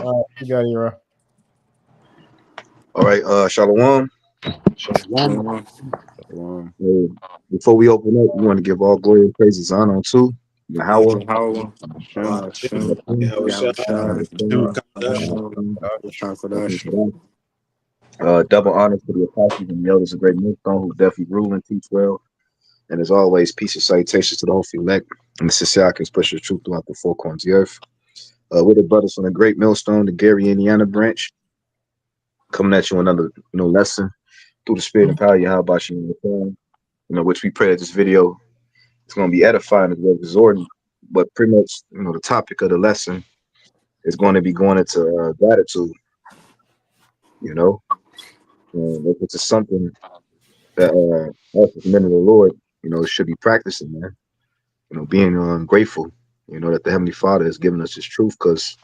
You got it, bro. All right, Shalom. Shalom. Shalom. Shalom. Uh, Before we open up, we want to give all glory and praises and honor to Yahweh. Yahweh, Shem. Hashem, Yahweh Shai, Yahushai, Shoot, Kodash. Shalom, Hakodash. Double honor to the apostles and the elders of Great Millstone who definitely rule and teach well. And as always, peace and salutations to the whole elect. And the Sisiakins push the truth throughout the four corners of the earth. We're the brothers from the Great Millstone, the Gary, Indiana branch, coming at you another lesson through the spirit and power of Yahweh Bashem, which we pray that this video is going to be edifying as well as exhorting. But pretty much, the topic of the lesson is going to be going into gratitude, and if it's something that us as men of the Lord, should be practicing, man. Being grateful, that the Heavenly Father has given us His truth, because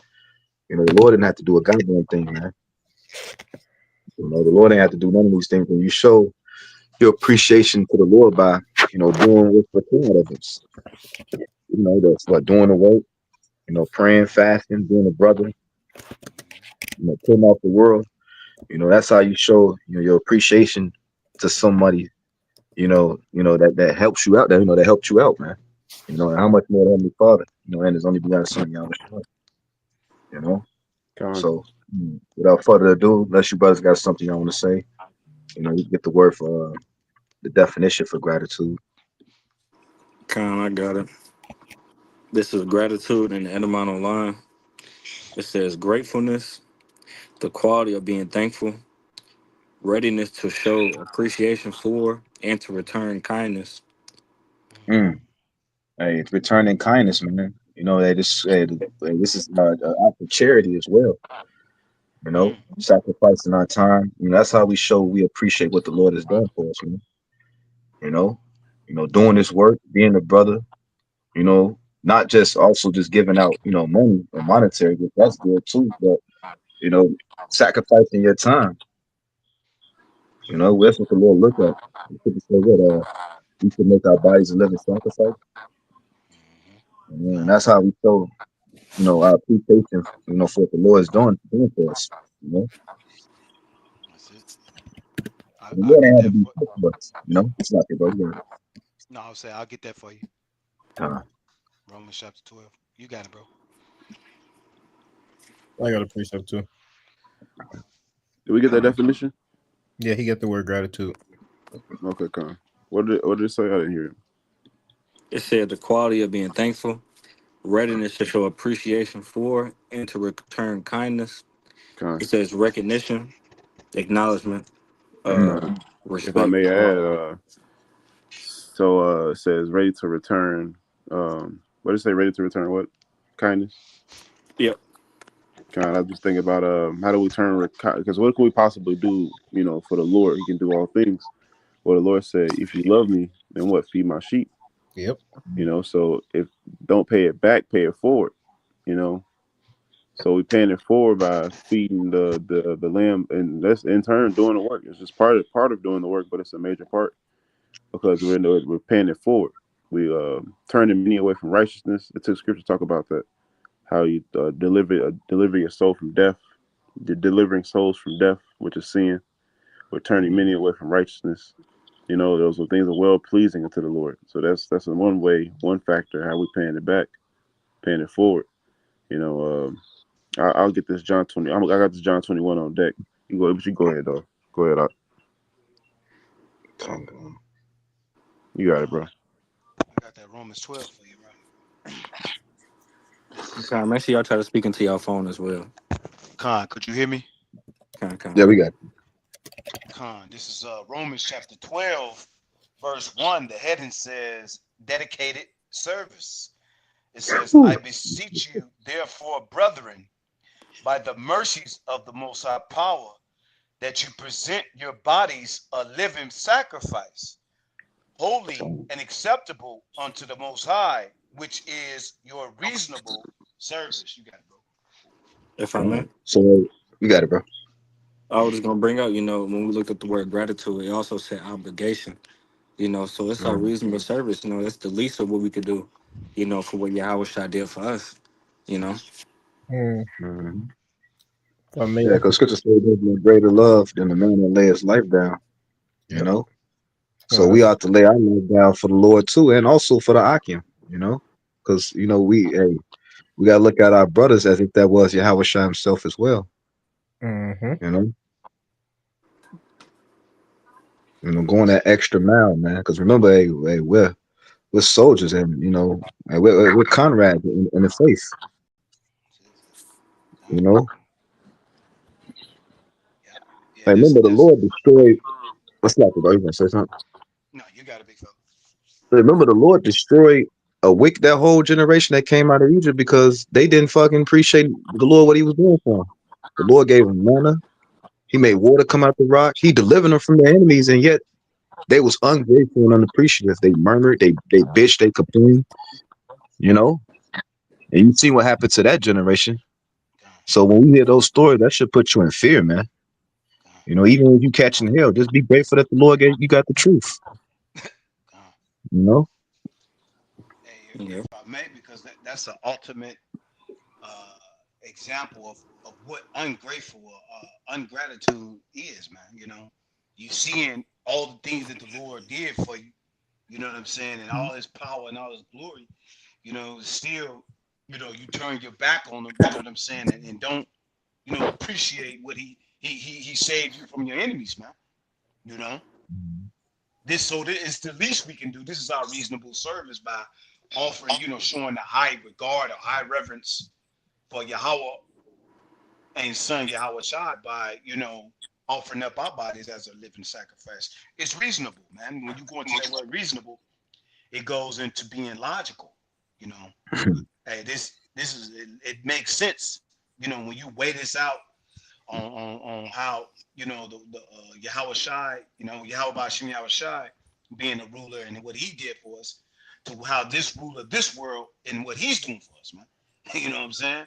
the Lord didn't have to do a goddamn thing, man. The Lord didn't have to do none of these things. When you show your appreciation to the Lord by, doing what's required of us, that's what doing the work, praying, fasting, being a brother, putting off the world. That's how you show your appreciation to somebody, that helps you out. That helped you out, man. And how much more the Heavenly Father, and His only begotten Son, Yahweh. Con. So without further ado, unless you brothers got something y'all want to say, you get the word for the definition for gratitude. Khan, I got it. This is gratitude in the Edamon online. It says gratefulness, the quality of being thankful, readiness to show appreciation for and to return kindness. Mm. Hey, it's returning kindness, man. That this is an act of charity as well. Sacrificing our time. That's how we show we appreciate what the Lord has done for us, man. You know, doing this work, being a brother, not just also just giving out, money or monetary, but that's good too. But, you know, sacrificing your time, that's what the Lord look at. The scripture say what, we should make our bodies a living sacrifice. And that's how we show, our appreciation, for what the Lord is doing for us. That's it. The I'll Lord ain't get have to that be for. quick for us, it's not it, bro. No, I'll say I'll get that for you. Uh, Romans chapter 12. You got it, bro. I got a precept too. Did we get that definition? Yeah, he got the word gratitude. Okay, Con. What did it say? I didn't hear it. It said the quality of being thankful, readiness to show appreciation for and to return kindness. Con. It says recognition, acknowledgement, Con. If I respect. may add, it says ready to return. What did it say? Ready to return what? Kindness. Yep. Con. I just think about how do we turn because what can we possibly do? For the Lord, He can do all things. Well, the Lord said, "If you love Me, then what? Feed My sheep." Yep. So if don't pay it back, pay it forward. So we paying it forward by feeding the lamb, and that's in turn doing the work. It's just part of doing the work, but it's a major part because we're paying it forward. We turning many away from righteousness. It took scripture to talk about that. How you deliver your soul from death, delivering souls from death, which is sin. We're turning many away from righteousness. Those are things are well pleasing unto the Lord. So that's in one way, one factor how we paying it back, paying it forward. You know, I'll get this John 20. I got this John 21 on deck. You go ahead though. Go ahead. You got it, bro. I got that Romans 12 for you, bro. Okay, make sure y'all try to speak into your phone as well. Khan, could you hear me? yeah, Con. we got Khan, this is Romans chapter 12, verse 1. The heading says dedicated service. It says, I beseech you, therefore, brethren, by the mercies of the Most High Power, that you present your bodies a living sacrifice, holy and acceptable unto the Most High, which is your reasonable service. You got it, bro. If I may. So you got it, bro. I was just gonna bring out, when we looked at the word gratitude, it also said obligation. So it's our reasonable service. That's the least of what we could do. For what Yahweh Shai did for us. You know. Mm. Mhm. For me, Yeah, because scripture says there's no greater love than the man that lay his life down. You Yep. know, so Well, we that's ought to lay our life down for the Lord too, and also for the Akim. You know, because we gotta look at our brothers as if that was Yahweh Shai himself as well. mm-hmm. You know, going that extra mile, man. Because remember, we're soldiers, and we're comrades in the faith. You know, Yeah, yeah. and This remember the this Lord destroyed. What's that? Bro? You gonna say something? no, you got a big fella. Remember the Lord destroyed that whole generation that came out of Egypt because they didn't fucking appreciate the Lord what He was doing for them. The Lord gave them manna. He made water come out the rock. He delivered them from their enemies, and yet they was ungrateful and unappreciative. They murmured, they bitched, they complained. You know, and you see what happened to that generation. So when we hear those stories, that should put you in fear, man. You know, even when you catching hell, just be grateful that the Lord gave you got the truth. You know, Hey, Yeah. if I may, because that's an ultimate example of what ungrateful ungratitude is, man. You know, you seeing all the things that the Lord did for you, you know what I'm saying, and all his power and all his glory, still, you turn your back on him, you know what I'm saying, and don't, appreciate what he saved you from your enemies, man. You know, this is the least we can do. This is our reasonable service by offering, showing the high regard or high reverence for Yahweh and Son Yahweh Shai by, offering up our bodies as a living sacrifice. It's reasonable, man. When you go into that word reasonable, it goes into being logical. You know, hey, this is it makes sense. When you weigh this out on how the Yahweh Shai, Yahweh Bashim Yahweh Shai being a ruler and what he did for us, to how this ruler this world and what he's doing for us, man. You know what I'm saying?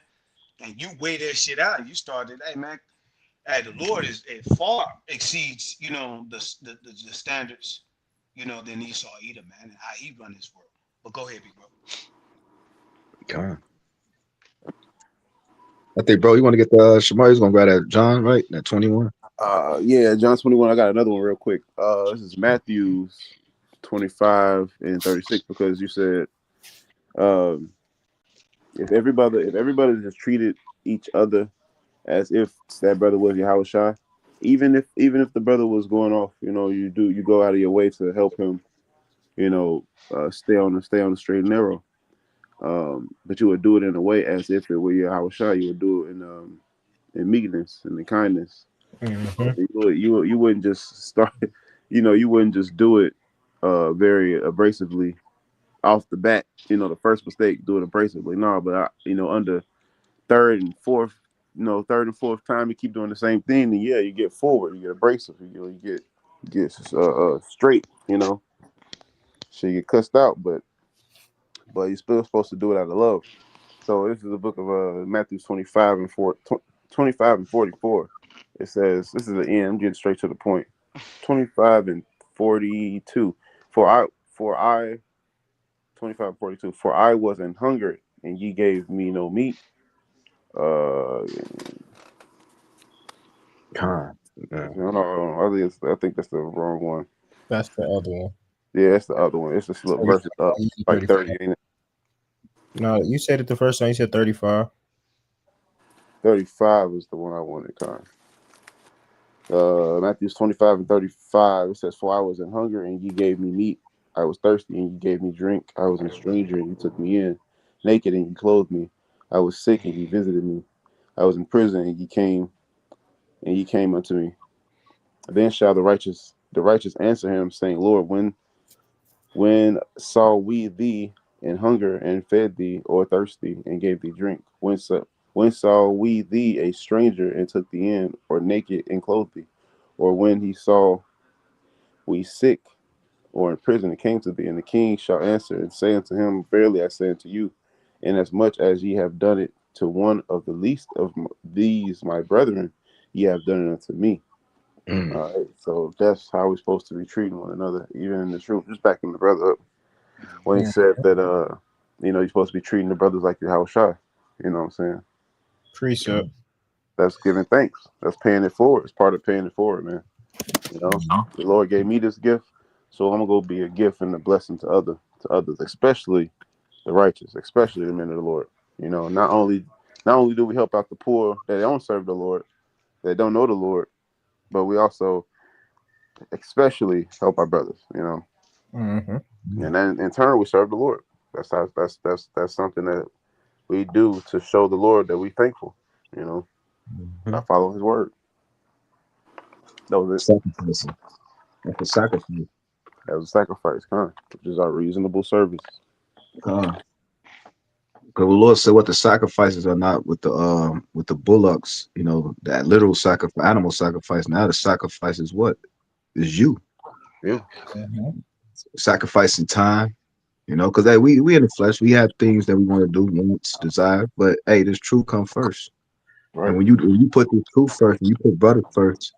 And you weigh that shit out, and you started, hey man, hey, the Lord is it far exceeds, the standards, than Esau either, man, and how he run his world. But go ahead, big bro. God. I think, bro, you want to get the Shamari's gonna grab that John, right? That 21. Yeah, John 21. I got another one real quick. This is Matthew 25 and 36, because you said, if everybody just treated each other as if that brother was Yahweh Shai, even if the brother was going off, you go out of your way to help him, stay on the straight and narrow. But you would do it in a way as if it were Yahweh Shai. You would do it in meekness and in kindness. Mm-hmm. You wouldn't just start, you wouldn't just do it very abrasively off the bat. The first mistake, do it abrasively. No, but under third and fourth time, you keep doing the same thing, then yeah, you get forward, you get abrasive, you get straight. So you get cussed out, but you're still supposed to do it out of love. So this is the book of Matthew 25 and 44. It says, this is the end. I'm getting straight to the point. 25 and 42. For I 25 and 42. For I was an hungered, and ye gave me no meat. God. Yeah. No, I think that's the wrong one. That's the other one. Yeah, that's the other one. It's the slip verses up, like 30, ain't it? No, you said it the first time. You said 35. 35 is the one I wanted, Con. Matthew 25 and 35. It says, for I was in hunger, and ye gave me meat. I was thirsty, and ye gave me drink. I was a stranger, and ye took me in. Naked, and ye clothed me. I was sick, and ye visited me. I was in prison, and ye came unto me. Then shall the righteous answer him, saying, Lord, when saw we thee in hunger and fed thee, or thirsty and gave thee drink? When saw we thee a stranger and took thee in, or naked and clothed thee? Or when he saw we sick or in prison and came to thee? And the king shall answer and say unto him, verily I say unto you, inasmuch as ye have done it to one of the least of these my brethren, ye have done it unto me. All right, so that's how we're supposed to be treating one another, even in this room. Just backing the brother up when he said that, you're supposed to be treating the brothers like your house shy. You know what I'm saying? Precept. that's giving thanks. That's paying it forward. It's part of paying it forward, man. You know, the Lord gave me this gift, so I'm gonna go be a gift and a blessing to others, especially the righteous, especially the men of the Lord. You know, not only do we help out the poor that don't serve the Lord, that don't know the Lord, but we also especially help our brothers. You know, and then in turn we serve the Lord. That's something that we do to show the Lord that we thankful. You know, I follow His word. That was it. Sacrificing. That's a sacrifice. That was a sacrifice, which is our reasonable service. Because the Lord said what the sacrifices are not with the bullocks, you know, that literal sacrifice, animal sacrifice. Now the sacrifice is what? Is you. Yeah. Sacrificing time, you know, because we in the flesh, we have things that we want to do, wants, desire, but hey, this truth come first. Right. And when you put this truth first, and you put brother first,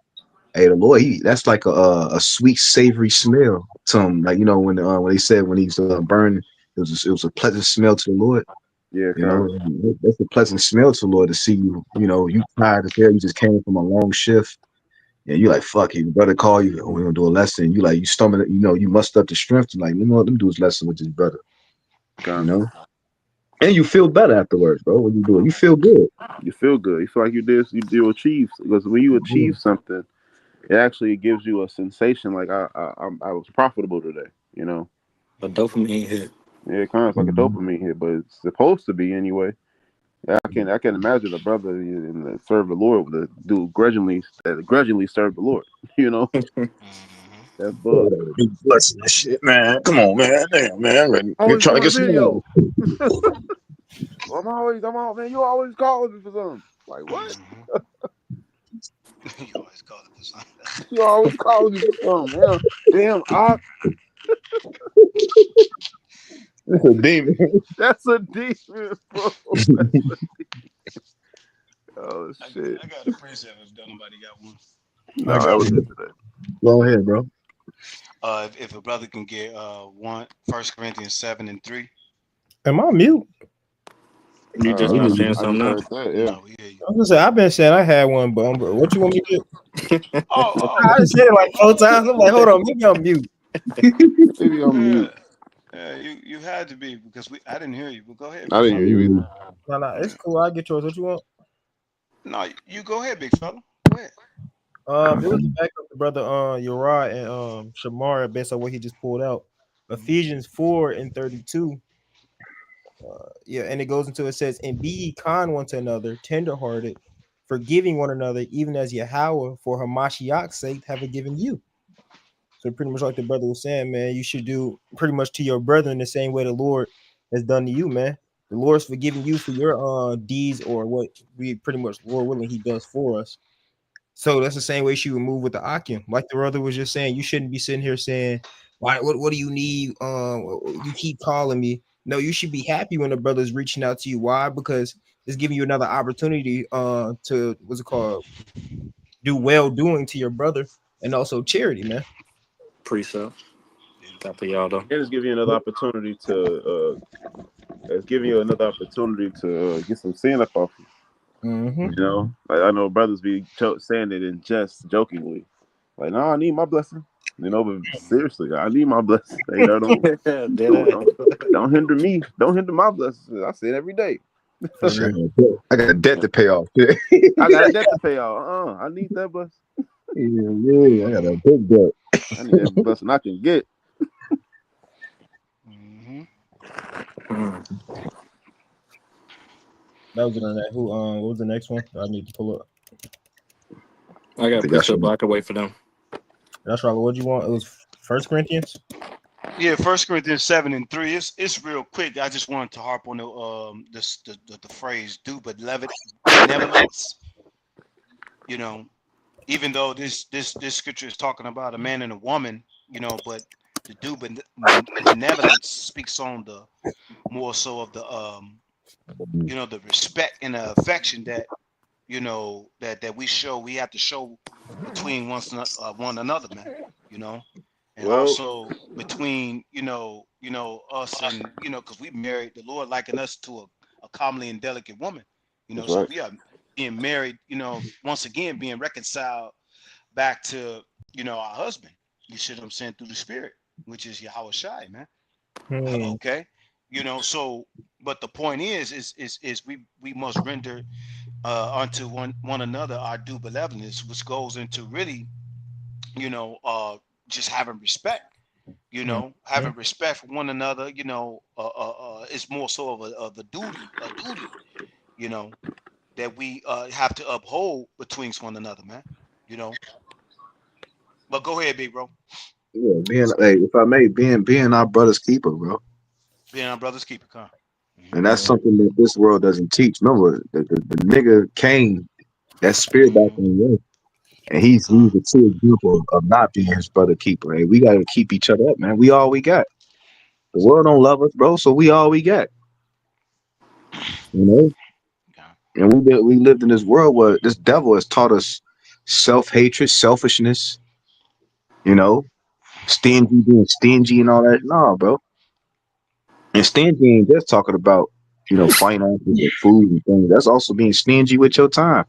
hey, the Lord, that's like a sweet, savory smell to him. Like, you know, when they said when he's burned, it was a pleasant smell to the Lord. Yeah, You know, that's a pleasant smell to the Lord to see you. You know, you tired as hell. You just came from a long shift, and you like, fuck it. Your brother call you. Oh, we're gonna do a lesson. You like, you stomach. You know, you muster up the strength. You like, you know what? Let me do this lesson with this brother. You know, and you feel better afterwards, bro. When you do it, you feel good. You feel good. You feel like you achieve, because when you achieve something, it actually gives you a sensation like I was profitable today. You know, A dopamine hit. yeah, it kind of like a dopamine hit, but it's supposed to be anyway. I can imagine a brother in serve the Lord with a dude grudgingly serve the Lord. You know, that's bug. Be blessing that shit, man. Come on, man. Damn, man. You're Always trying to doing get some video. love. I'm out, man. You always calling me for something. Like what? You always call it for something. You always calling me for something. Yeah. Damn, It's a demon. that's a demon, bro. Oh shit. I got a precept if nobody got one. No, that was it today. Go ahead, bro. If a brother can get 1 Corinthians 7:3. Am I mute? You just not saying I something now. just heard that, yeah. No, we hear you. I was gonna say I've been saying I had one, but what you want me to do? Oh, I just said it like 4 times. I'm like, hold on, maybe I'm mute. Maybe I'm mute. yeah, you had to be because I didn't hear you. But go ahead, I big didn't hear fella. you either. No, it's cool. I'll get yours. What you want? No, you go ahead, big fella. Go ahead. It was the back of the brother Uriah and Shamar based on what he just pulled out. Ephesians 4:32. Yeah, and it goes into it says, and be ye kind one to another, tenderhearted, forgiving one another, even as Yahweh for Hamashiach's sake have given you. So pretty much like the brother was saying, man, you should do pretty much to your brethren the same way the Lord has done to you, man. The Lord's forgiving you for your deeds or what we pretty much, Lord willing, He does for us. So that's the same way she would move with the Akim. Like the brother was just saying, you shouldn't be sitting here saying, "Why? What do you need? You keep calling me." No, you should be happy when the brother's reaching out to you. Why? Because it's giving you another opportunity to what's it called? Do well doing to your brother and also charity, man. Precept. Got for y'all though. And it's giving you another opportunity to get some sin up off you. Mm-hmm. You know, like I know brothers be saying it in jest, jokingly, like, "No, I need my blessing." You know, but seriously, I need my blessing. You know, don't hinder me. Don't hinder my blessings. I say it every day. I got a debt to pay off. I got a debt to pay off. I need that blessing. Yeah, I got a big debt. I need every blessing I can get. That was the internet. Who what was the next one? I need to pull up. I got precept, but I can wait for them. That's right. What do you want? It was 1 Corinthians. Yeah, 1 Corinthians 7:3. It's real quick. I just wanted to harp on the phrase "do benevolence." You know, even though this scripture is talking about a man and a woman, you know, but the do benevolence speaks on the more so of the you know, the respect and the affection that you know that we have to show between one another, man. You know. And also between us and because we married, the Lord likened us to a comely and delicate woman, That's so right. we are being married, once again being reconciled back to, our husband. You see what I'm saying? Through the spirit, which is Yahweh Shai, man. Okay. So but the point is we must render unto one another our due benevolence, which goes into really, just having respect. Having respect for one another, it's more so of a duty, you know, that we have to uphold between one another, man. But go ahead, big bro. Yeah, if I may, being our brother's keeper, bro. Being our brother's keeper, come. And that's something that this world doesn't teach. Remember, the nigga Cain, that spirit back in the way. And he's a true example of not being his brother keeper. Hey, we gotta keep each other up, man. We all we got. The world don't love us, bro, so we all we got. And we lived in this world where this devil has taught us self-hatred, selfishness, stingy, being stingy and all that. No, bro. And stingy ain't just talking about, finances and food and things. That's also being stingy with your time.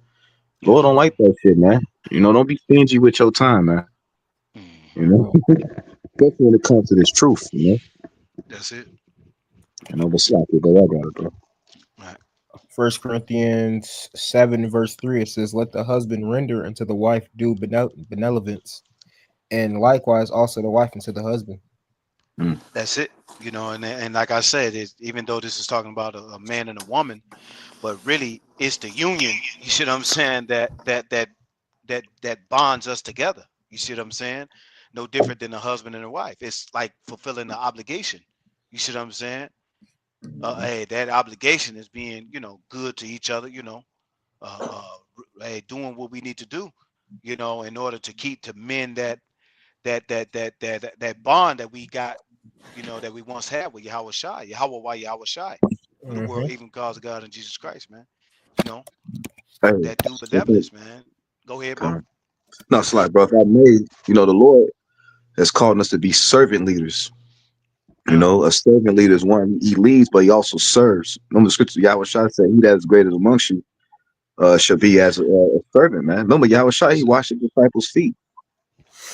Lord don't like that shit, man. Don't be stingy with your time, man. Especially when it comes to this truth, That's it. But slack it, but I got it, bro. Right. 1 Corinthians 7 verse 3, it says, "Let the husband render unto the wife due benevolence, and likewise also the wife unto the husband." That's it. And like I said, even though this is talking about a man and a woman, but really it's the union. You see what I'm saying? That bonds us together. You see what I'm saying? No different than a husband and a wife. It's like fulfilling the obligation. You see what I'm saying? Hey, that obligation is being, good to each other. Hey, doing what we need to do, in order to mend that bond that we got, that we once had with Yahweh Shai, Yahweh Shai, who the world even calls God and Jesus Christ, man. That due benevolence, man. Go ahead, bro. No, it's like, bro, if I may, the Lord has called us to be servant leaders. A servant leader is one, he leads, but he also serves. Remember the scripture, Yahweh Shai said, "He that is greatest amongst you shall be as a servant," man. Remember, Yahweh Shai, he washed his disciples' feet.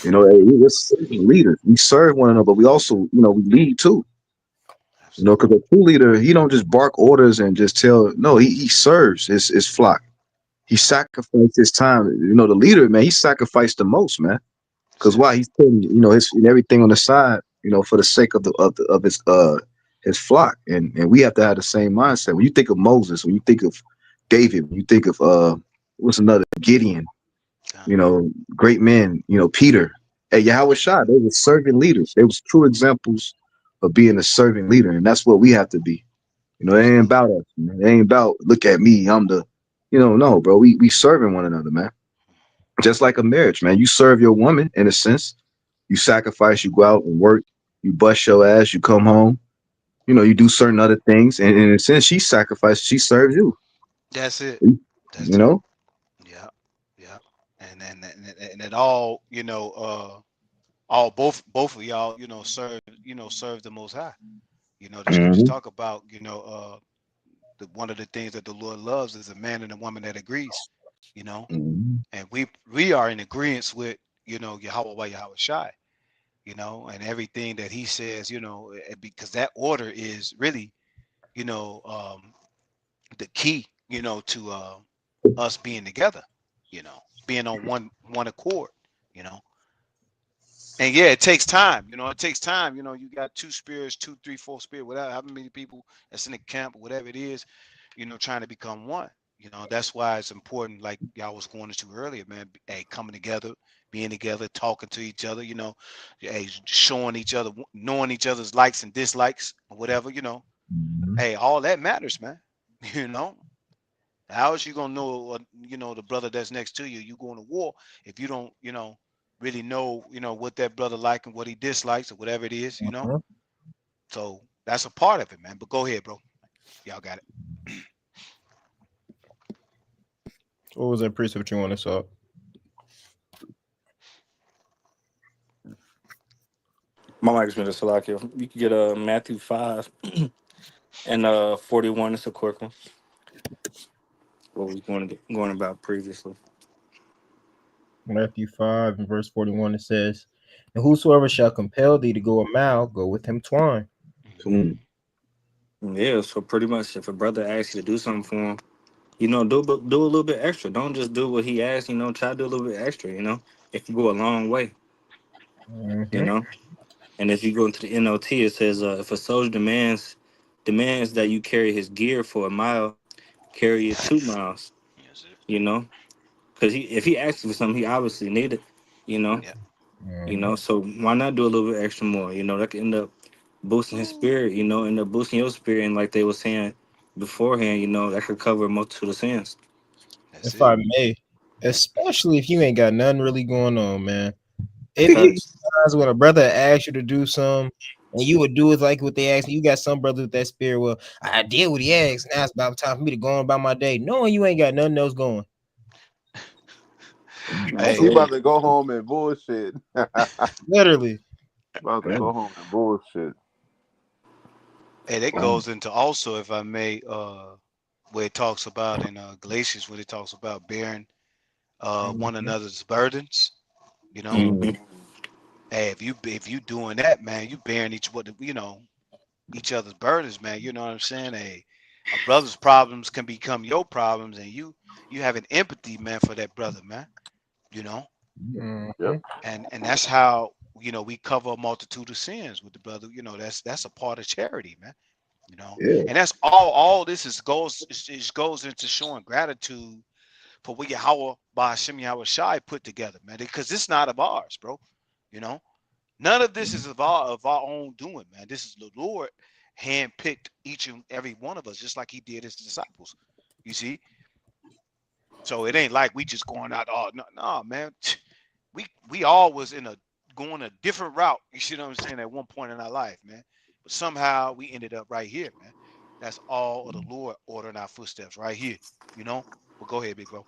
We're servant leaders. We serve one another, but we also, we lead too. Because a true leader, he don't just bark orders and just tell. No, he serves his flock. He sacrificed his time. The leader, man, he sacrificed the most, man. Because why? He's putting, his everything on the side, for the sake of his flock. And we have to have the same mindset. When you think of Moses, when you think of David, when you think of what's another, Gideon, great men, Peter, hey, Yahweh Shai, they were servant leaders. They was true examples of being a servant leader, and that's what we have to be. It ain't about us, man. It ain't about, look at me, I'm the, no, bro. We serving one another, man. Just like a marriage, man. You serve your woman in a sense. You sacrifice, you go out and work, you bust your ass, you come home, you do certain other things, and in a sense, she sacrifices, she serves you. That's it. That's it. Yeah. And it all, all both of y'all, serve the Most High. The scriptures talk about, one of the things that the Lord loves is a man and a woman that agrees, and we are in agreement with, Yahweh Shai, and everything that he says, because that order is really, the key, to us being together, being on one accord, and yeah, it takes time. It takes time. You got 2 spirits, 2, 3, 4 spirit, whatever, how many people that's in the camp, whatever it is, trying to become one. That's why it's important, like y'all was going into earlier, man. Hey, coming together, being together, talking to each other, hey, showing each other, knowing each other's likes and dislikes, or whatever, hey, all that matters, man. How is you gonna know, the brother that's next to you? You going to war if you don't, really know, what that brother like and what he dislikes or whatever it is, So that's a part of it, man. But go ahead, bro. Y'all got it. What was that precept you want to saw? My mic's been a Salakia. You can get Matthew 5 and 41. It's a quick one. what was going about previously. Matthew 5 and verse 41, it says, and whosoever shall compel thee to go a mile, go with him twine. Mm. Yeah, so pretty much if a brother asks you to do something for him, you know, do a little bit extra. Don't just do what he asks, you know, try to do a little bit extra, you know. It can go a long way, you Mhm. know. And if you go into the NOT, it says if a soldier demands that you carry his gear for a mile, carry it 2 miles, Yes, sir. you know. Because if he asks for something, he obviously need it, you know. Yeah. Mhm. So why not do a little bit extra more? You know, that can end up boosting his spirit, you know, end up boosting your spirit. And like they were saying beforehand, you know, that could cover a multitude of sins. That's If it. I may, especially if you ain't got nothing really going on, man. It Facts. times when a brother asks you to do something and you would do it like what they asked you. You got some brother with that spirit. Well, I did what he asked. Now it's about time for me to go on about my day. Knowing you ain't got nothing else going. He Hey, about to go home and bullshit. Literally. About to go home and bullshit. hey, that goes into also, if I may, where it talks about in Galatians, where it talks about bearing one another's burdens. You know, hmm hey, if you doing that, man, you bearing each other's burdens, man. You know what I'm saying? A brother's problems can become your problems, and you having empathy, man, for that brother, man. You know, Yep. and that's how we cover a multitude of sins with the brother. You know, that's a part of charity, man. You know, Yeah. and that's all this goes into showing gratitude for what Yahweh by Hashem Yahweh Shai put together, man. Because it's not of ours, bro. You know, none of this is of our own doing, man. This is the Lord handpicked each and every one of us, just like He did His disciples. You see, so it ain't like we just going out. Oh no, man. We all was going a different route. You see what I'm saying? At one point in our life, man. But somehow we ended up right here, man. That's all of the Lord ordering our footsteps right here. You know. But go ahead, big bro.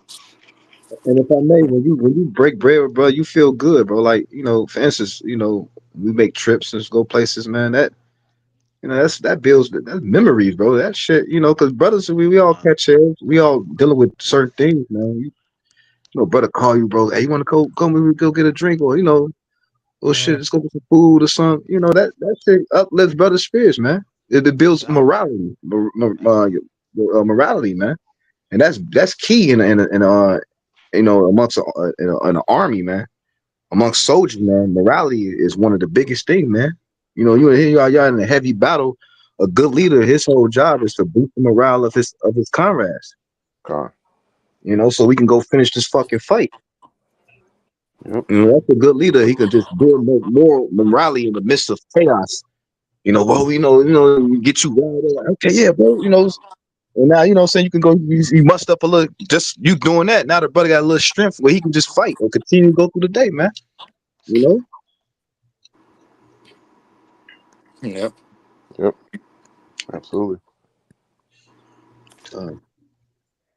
And if I may, when you break bread with bro, you feel good, bro. Like, for instance, we make trips and go places, man. That that builds that memories, bro. That shit, because brothers, we all catch heads, we all dealing with certain things, man. Brother call you, bro. Hey, you want to go? Maybe we go get a drink, or oh shit, let's go get some food or something. That shit uplifts brother spirits, man. It Yes, builds sir. morality, man, and that's key amongst in an army, man. Amongst soldiers, man, morality is one of the biggest things, man. Y'all in a heavy battle. A good leader, his whole job is to boost the morale of his comrades. God. So we can go finish this fucking fight. Yep. That's a good leader. He could just build more morality in the midst of chaos. Get you riled up. Like, okay, yeah, bro. And now saying you can go. You must up a little. Just you doing that. Now the brother got a little strength where he can just fight or continue to go through the day, man. You know. Yep. Yep. Absolutely.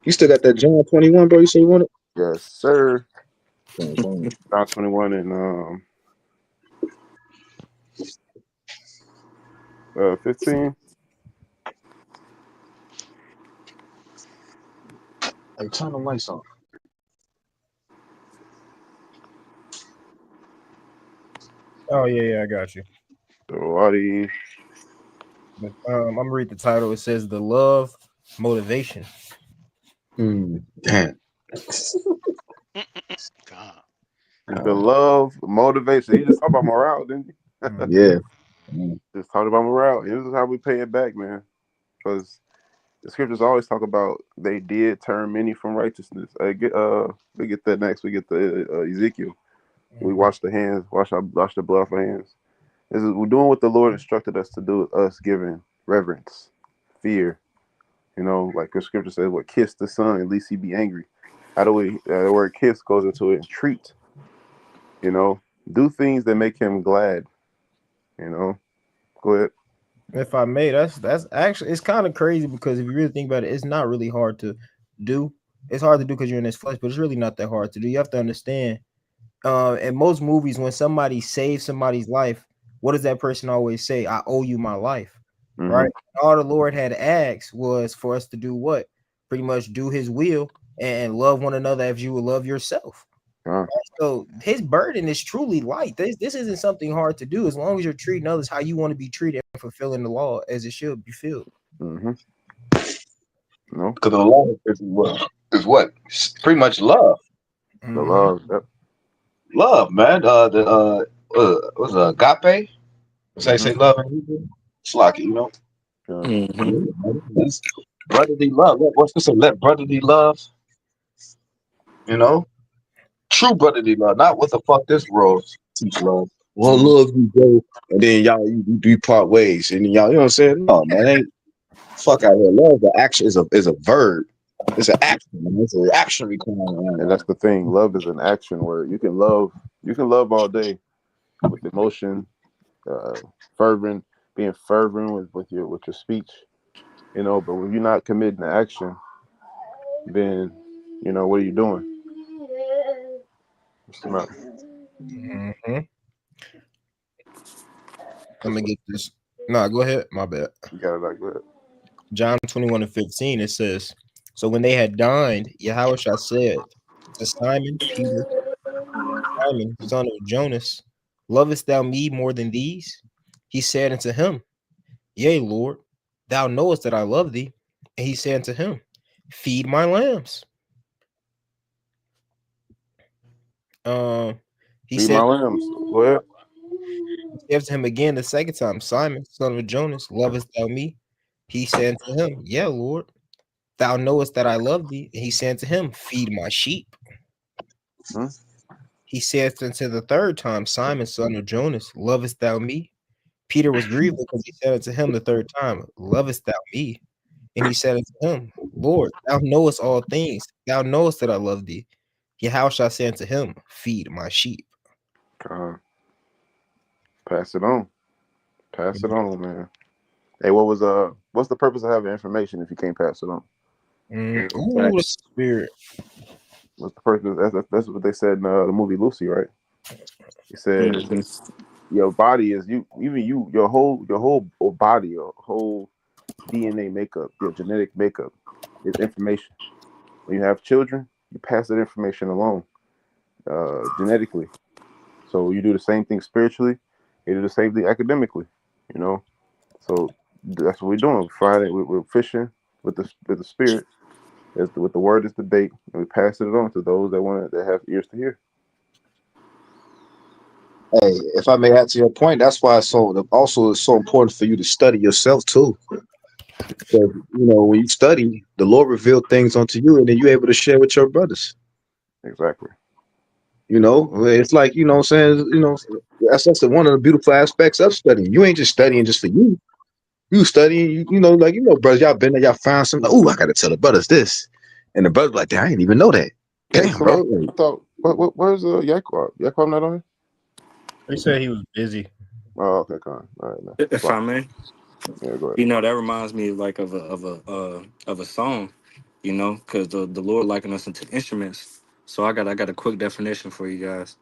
You still got that John 21, bro? You say you want it? Yes, sir. John. John 21 and 15. Hey, turn the lights off. Oh yeah, I got you. So Wadi. I'm gonna read the title. It says the love motivation. Damn. God. The love, motivation. He just talked about morale, didn't he? Yeah. Just talked about morale. This is how we pay it back, man. Because the scriptures always talk about they did turn many from righteousness. We get that next. We get the Ezekiel. We wash the hands, wash the blood off our hands. We're doing what the Lord instructed us to do. Us giving reverence, fear. Like the scripture says, "What kiss the son, at least he be angry." How do we? The word "kiss" goes into it. Entreat. Do things that make him glad. Go ahead. If I may, that's actually it's kind of crazy because if you really think about it, it's not really hard to do. It's hard to do because you're in this flesh, but it's really not that hard to do. You have to understand. In most movies, when somebody saves somebody's life, what does that person always say? I owe you my life, Mm-hmm. right? All the Lord had asked was for us to do what? pretty much do his will and love one another as you would love yourself. So his burden is truly light. This isn't something hard to do as long as you're treating others how you want to be treated and fulfilling the law as it should be filled. No, Because the law is what? It's pretty much love. the love. Yep. Love, man. What's agape? What's how you say love in Hebrew? It's like, you know. It's brotherly love. What's this? Let brotherly love. You know, true brotherly love, not what the fuck this world teach love. Well, love you, bro, and then y'all you part ways, and y'all, you know what I'm saying? No, man, ain't fuck out here. Love, the action is a verb. It's an action. Man. It's an action requirement. And that's the thing. Love is an action word. You can love all day with emotion, fervent, being fervent with your speech, you know. But when you're not committing to action, then you know what are you doing? What's the matter? Let me get this. No, go ahead. My bad. You got it like that. John 21:15. It says, "So when they had dined, Yahushua said to Simon Peter, Simon, son of Jonas, lovest thou me more than these? He said unto him, Yea, Lord, thou knowest that I love thee. And he said unto him, Feed my lambs." He Feed said, my lambs. Go ahead. He said to him again the second time, Simon, son of Jonas, lovest thou me? He said to him, Yeah, Lord, thou knowest that I love thee. And he said to him, Feed my sheep. He said unto the third time, Simon, son of Jonas, lovest thou me? Peter was grieved because he said unto him the third time, Lovest thou me? And he said unto him, Lord, thou knowest all things. Thou knowest that I love thee. Yahushua said unto him, Feed my sheep. Pass it on. Pass it on, man. Hey, what's the purpose of having information if you can't pass it on? Ooh, the spirit. What's the purpose? That's what they said in the movie Lucy, right? He said your body is your whole body, your whole DNA makeup, your genetic makeup is information. When you have children, you pass that information along genetically. So you do the same thing spiritually, you do the same thing academically, you know. So that's what we're doing. Friday, we're fishing with the spirit. With the word is the bait, and we pass it on to those that have ears to hear. Hey, if I may add to your point, that's why it's so important for you to study yourself too. Because you know, when you study, the Lord revealed things unto you, and then you're able to share with your brothers. Exactly. You know, it's like, you know what I'm saying, you know, that's one of the beautiful aspects of studying. You ain't just studying just for you. You studying, you know, like, you know, brothers, y'all been there, y'all found something. Like, I gotta tell the brothers this, and the brothers like, I didn't even know that. Damn, bro. I thought, where's Yaquab? Yaquab not on here? He said he was busy. Oh, okay, all right, man. If I may, yeah, go ahead. You know, that reminds me like of a song, you know, because the Lord likened us into instruments. So I got a quick definition for you guys.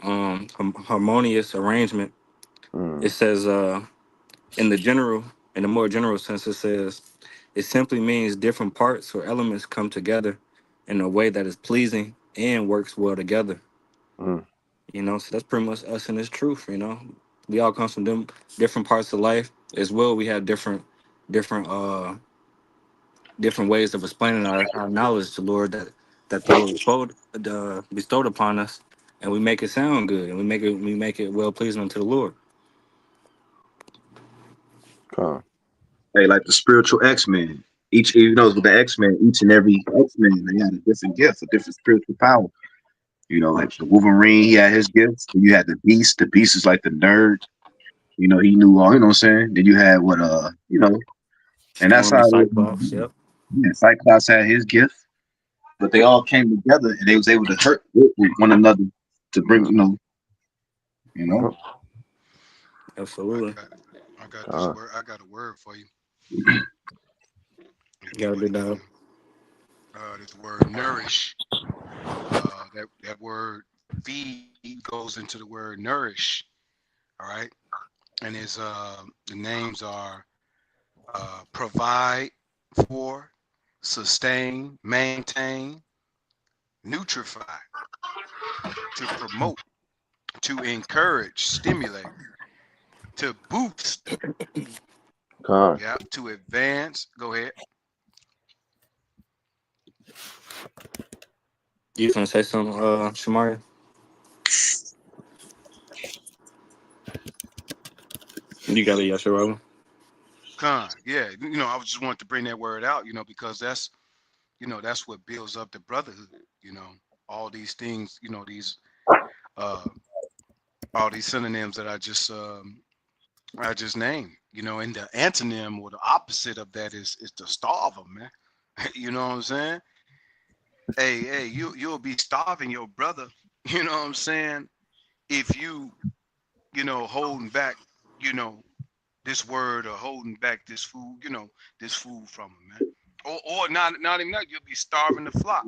Harmonious arrangement. It says in the more general sense, it says it simply means different parts or elements come together in a way that is pleasing and works well together. You know, so that's pretty much us in this truth. You know, we all come from them different parts of life as well. We have different ways of explaining our knowledge to Lord that the Lord bestowed upon us, and we make it sound good, and we make it well pleasing unto the Lord. Hey, like the spiritual X-Men. Each, you know, with the X-Men, each and every X-Men, they had a different gift, a different spiritual power. You know, like the Wolverine, he had his gifts. You had the Beast. The Beast is like the nerd. You know, he knew all, you know what I'm saying? Then you had you know, and that's how Cyclops, yep. Yeah, Cyclops had his gift, but they all came together and they was able to hurt with one another to bring, you know. Absolutely. I got this word. I got a word for you. Got a bit down. This word nourish. That word feed goes into the word nourish. All right, and it's the names are provide for, sustain, maintain, nutrify, to promote, to encourage, stimulate, to boost, Con. yeah, to advance. Go ahead. You gonna say something, Shamari? You got it, Yasharala. Con, yeah, I just wanted to bring that word out, because that's, that's what builds up the brotherhood, all these things, uh, all these synonyms that I just named, and the antonym or the opposite of that is to starve them, man. You know what I'm saying? Hey, you'll be starving your brother, you know what I'm saying, if holding back, you know, this word or holding back this food, this food from him, man. Or not even that, you'll be starving the flock,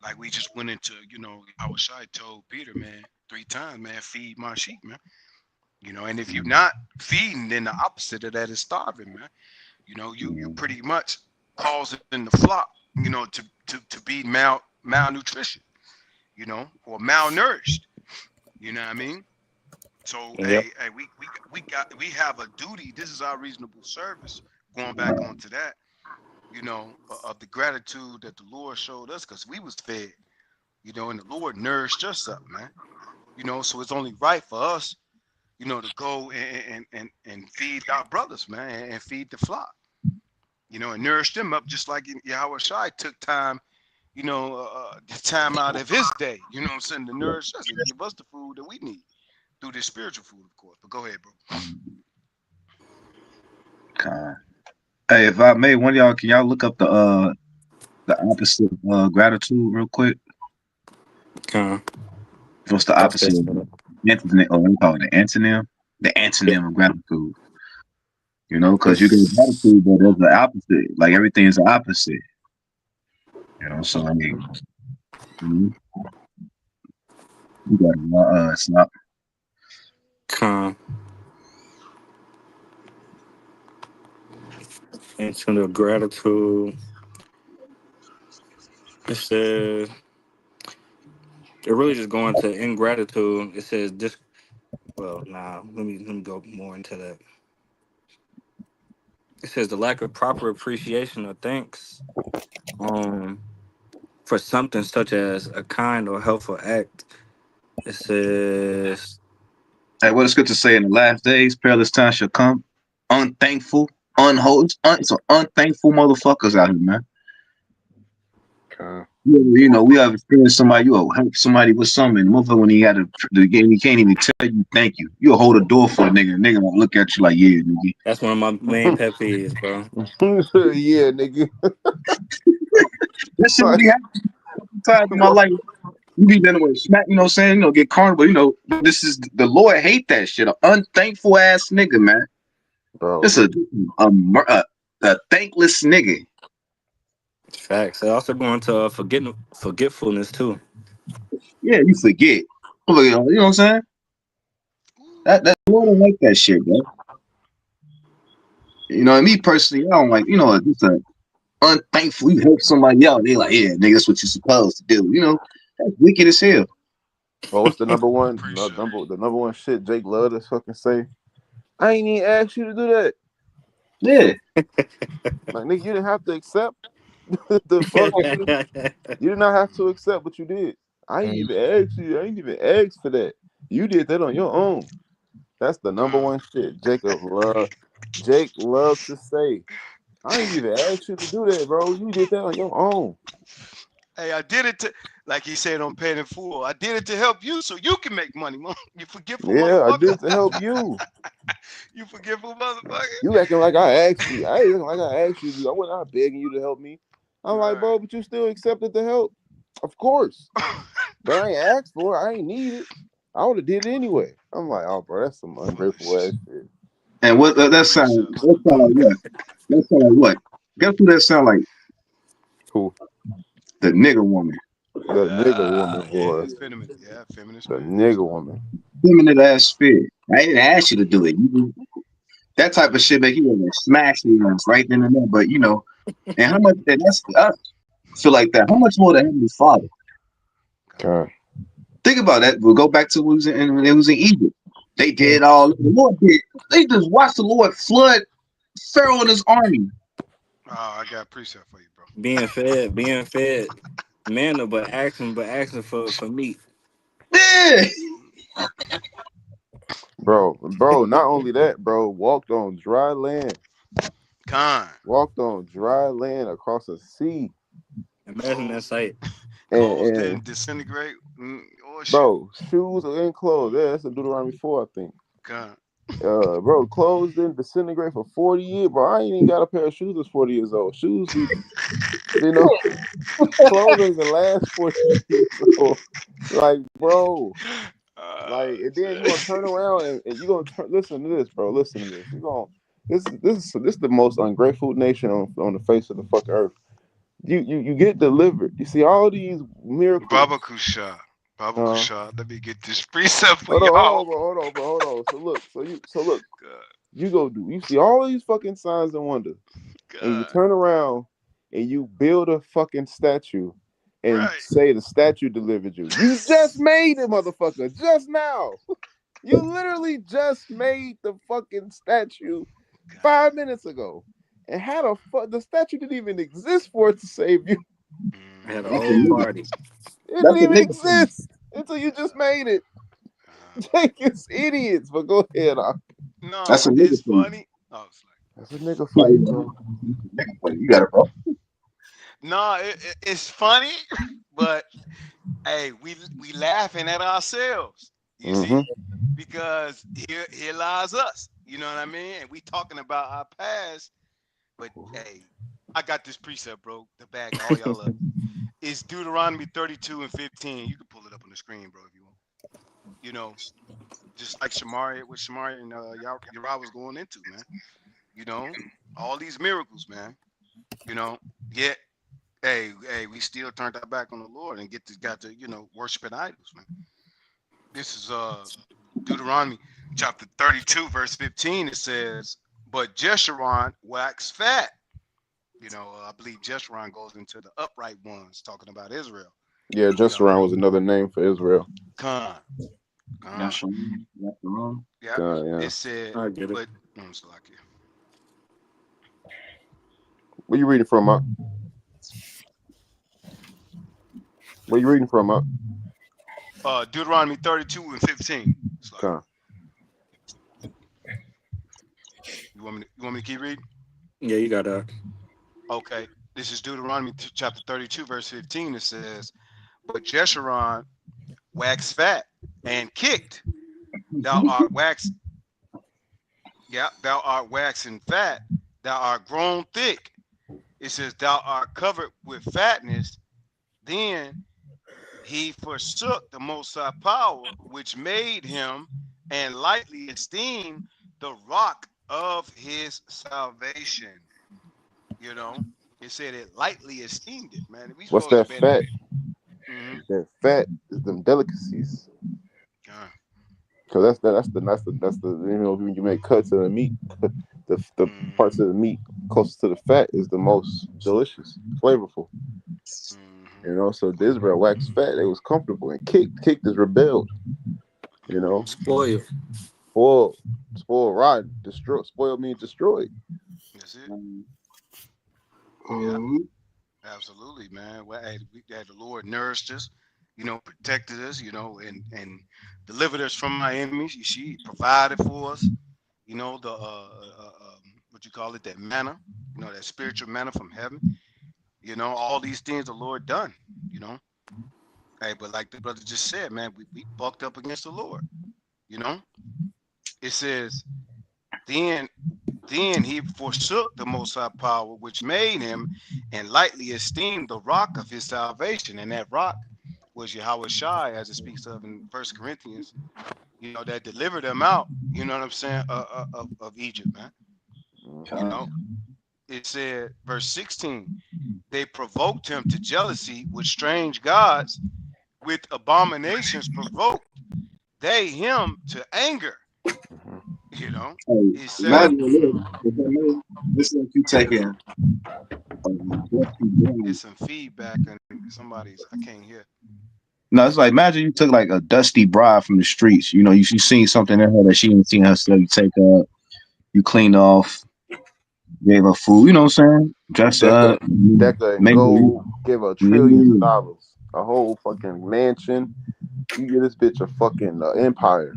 like we just went into, our shy told Peter, man, 3 times, man, feed my sheep, man. And if you're not feeding, then the opposite of that is starving, man. You pretty much causing the flock, to be malnutrition, or malnourished. You know what I mean? So Yep. hey, we have a duty. This is our reasonable service. Going back onto that, of the gratitude that the Lord showed us, because we was fed, and the Lord nourished us up, man. So it's only right for us, to go and feed our brothers, man, and feed the flock, and nourish them up, just like Yahweh Shai took time, the time out of his day, what I'm saying, to nourish us and give us the food that we need through this spiritual food, of course. But go ahead, bro. Hey, if I may, one of y'all, can y'all look up the opposite gratitude real quick? What's the opposite? Antonym, or we call it the antonym? The antonym of gratitude. Because you get gratitude, but there's the opposite. Like everything is the opposite. So I mean, you got stop. Into the gratitude. It says it really just going to ingratitude. It says this. Well, let me go more into that. It says the lack of proper appreciation or thanks for something such as a kind or helpful act. It says, hey, what is good to say in the last days, perilous times shall come. Unthankful, unholy, so unthankful motherfuckers out here, man. We have experienced somebody, you help somebody with something, motherfucker, when he had the game, he can't even tell you thank you. You'll hold a door for a nigga won't look at you like, yeah, nigga. That's one of my main pet peeves, bro. Yeah, nigga. That shit really happened times in my life. You be done with smack, you know what I'm saying? Get carnal, but this is the Lord hate that shit. An unthankful ass nigga, man. Bro. It's a thankless nigga. Facts. They also go into forgetfulness too. Yeah, you forget. You know what I'm saying? That Lord don't like that shit, bro. And me personally, I don't like, it's a unthankful. You help somebody out, they like, yeah, nigga, that's what you're supposed to do. That's wicked as hell. Well, what's the number one? The number one shit Jake love to fucking say. I ain't even asked you to do that. Yeah. Like, nigga, you didn't have to accept the fuck. You did not have to accept what you did. I ain't even asked you. I ain't even asked for that. You did that on your own. That's the number one shit Jake loves to say. I ain't even asked you to do that, bro. You did that on your own. Hey, I did it to, like he said on Paid in Full, I did it to help you so you can make money, man. You forgetful motherfucker. I did it to help you. You forgetful motherfucker. You acting like I asked you. I ain't acting like I asked you to. I wasn't out begging you to help me. I'm like, bro, but you still accepted the help. Of course. But I ain't asked for it. I ain't need it. I would have did it anyway. I'm like, oh, bro, that's some ungrateful ass shit. And what that sound like what? That sound like what? Guess who that sound like? Who? The nigger woman. The nigger woman, boy. Yeah, feminist. The nigger woman. Feminine ass spirit. I didn't ask you to do it. That type of shit make you want to smash me right then and there. But And how much? And I feel like that. How much more the Heavenly Father? God. Think about that. We'll go back to when it was in Egypt. They did all the Lord did. They just watched the Lord flood Pharaoh and his army. Oh, I got a precept for you, bro. Being fed manna, but asking for meat. Yeah. Bro, not only that, bro, walked on dry land across a sea. Imagine that sight. Clothes And didn't disintegrate. Or shit. bro, shoes and clothes. Yeah, that's in Deuteronomy 4, I think. God. Bro, clothes didn't disintegrate for 40 years, bro. I ain't even got a pair of shoes that's 40 years old. Shoes, you know, clothes ain't even last 40 years old. Like, bro, like, and then you're gonna turn around and you're gonna listen to this, bro. Listen to this. You're gonna this is the most ungrateful nation on the face of the fucking earth. You get delivered. You see all these miracles. Baba Kusha. Let me get this precept for Hold y'all. on, bro. Hold on. So look. You go do. You see all these fucking signs and wonders, and you turn around and you build a fucking statue, and say the statue delivered you. You just made it, motherfucker. Just now. You literally just made the fucking statue 5 minutes ago, and had the statue didn't even exist for it to save you. I had a whole party. It didn't even exist until you just made it. Jake is idiots, but go ahead. No, That's a it's funny. Oh, it's like, that's a nigga funny, bro. You got it, bro. No, it's funny, but hey, we laughing at ourselves. You see, because here lies us. You know what I mean? And we talking about our past, but hey, I got this precept, bro. To back all y'all up. It's Deuteronomy 32 and 15. You can pull it up on the screen, bro, if you want. You know, just like Shamari and Uriah was going into, man. You know, all these miracles, man. You know, yet, hey, we still turned our back on the Lord and got to worshiping idols, man. This is Deuteronomy chapter 32, verse 15. It says, "But Jeshurun waxed fat." You know, I believe Jeshurun goes into the upright ones, talking about Israel. Yeah, Jeshurun was another name for Israel. Yeah. It said, I get it. but Where you reading from, Mark? Where you reading from, Mark? Deuteronomy 32 and 15. You want me to keep reading? Yeah, you got that. Okay. This is Deuteronomy chapter 32, verse 15. It says, "But Jeshurun waxed fat and kicked. Thou art waxed. Yeah, thou art waxing fat. Thou art grown thick." It says, "Thou art covered with fatness. Then he forsook the Most High power, which made him, and lightly esteemed the rock of his salvation." You know, it said it lightly esteemed it, man. What's that fat? That fat is them delicacies. Because that's the when you make cuts of the meat, the parts of the meat closest to the fat is the most delicious, flavorful. You know, so the Israel waxed fat, it was comfortable, and kicked is rebelled. You know, spoiled, rotten, destroyed. Spoiled means destroyed. That's it. Yeah, absolutely, man. Well, the Lord nourished us, protected us, and delivered us from our enemies. You see, He provided for us, the what you call it, that manna, that spiritual manna from heaven. All these things the Lord done. Hey, but like the brother just said, man, we bucked up against the Lord. It says, then he forsook the Most High power, which made him, and lightly esteemed the rock of his salvation. And that rock was Yahweh Shai, as it speaks of in 1 Corinthians, that delivered them out, you know what I'm saying, of Egypt, man. It said, verse 16, "They provoked him to jealousy with strange gods, with abominations provoked they him to anger." He said, this is what you take in. It's some feedback and somebody's. I can't hear. No, it's like imagine you took like a dusty bride from the streets. You know, you seen something in her that she didn't see herself. You take her, you cleaned off, gave her food. You know what I'm saying? Dress her up, Deca and make her. gold, give her trillions of dollars, a whole fucking mansion. You get this bitch a fucking empire.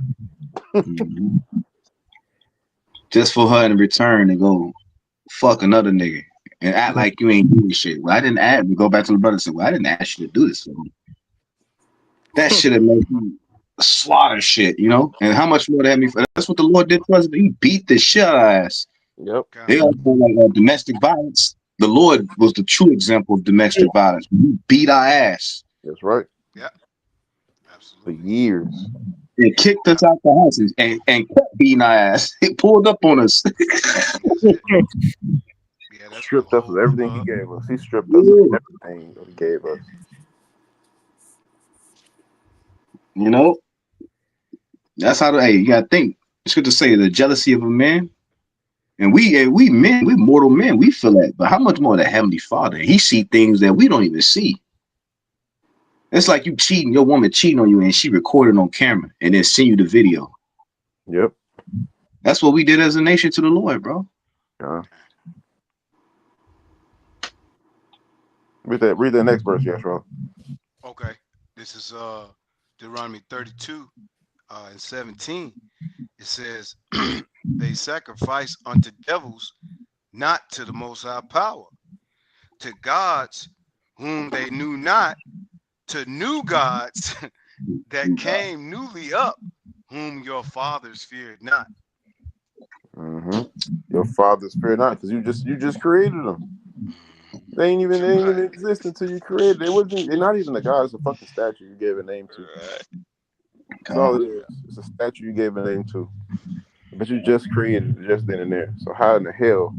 Just for her in return to go fuck another nigga and act like you ain't doing shit. Well, I didn't ask. We go back to the brother and say, well, I didn't ask you to do this for me. That shit have made you slaughter shit, you know? And how much more that me for? That's what the Lord did for us. He beat the shit out of our ass. Yep. They also like domestic violence. The Lord was the true example of domestic violence. He beat our ass. That's right. Yeah. For Absolutely. years. They kicked us out the houses and kept beating our ass. It pulled up on us. That's it. Yeah, that's Stripped the us of whole everything club. he gave us. He stripped us of everything that he gave us. You know? That's how you gotta think. It's good to say the jealousy of a man. And we men, we mortal men, we feel that. But how much more the Heavenly Father? He see things that we don't even see. It's like you cheating, your woman cheating on you and she recorded on camera and then send you the video. Yep. That's what we did as a nation to the Lord, bro. Read that next verse, Yashua. Okay. This is Deuteronomy 32 and 17. It says, they sacrifice unto devils, not to the Most High power, to gods whom they knew not, to new gods that came newly up, whom your fathers feared not. Mm-hmm. Your fathers fear not, because you just created them. They ain't even exist until you created. They're not even the gods. It's a fucking statue you gave a name to. That's all it is. It's a statue you gave a name to. But you just created it just then and there. So how in the hell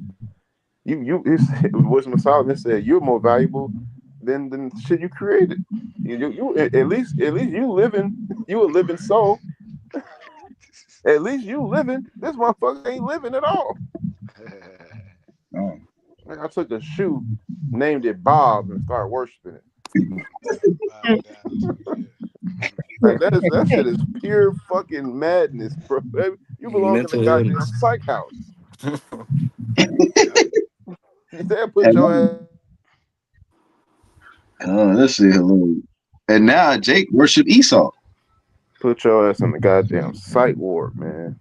Wisdom of Solomon said you're more valuable than the shit you created. You at least you a living soul. At least you living. This motherfucker ain't living at all. Like I took a shoe, named it Bob, and started worshiping it. Like that shit is pure fucking madness, bro. You belong in the goddamn psych house. They put your ass. This is hilarious. And now Jake worship Esau. Put your ass in the goddamn psych ward, man.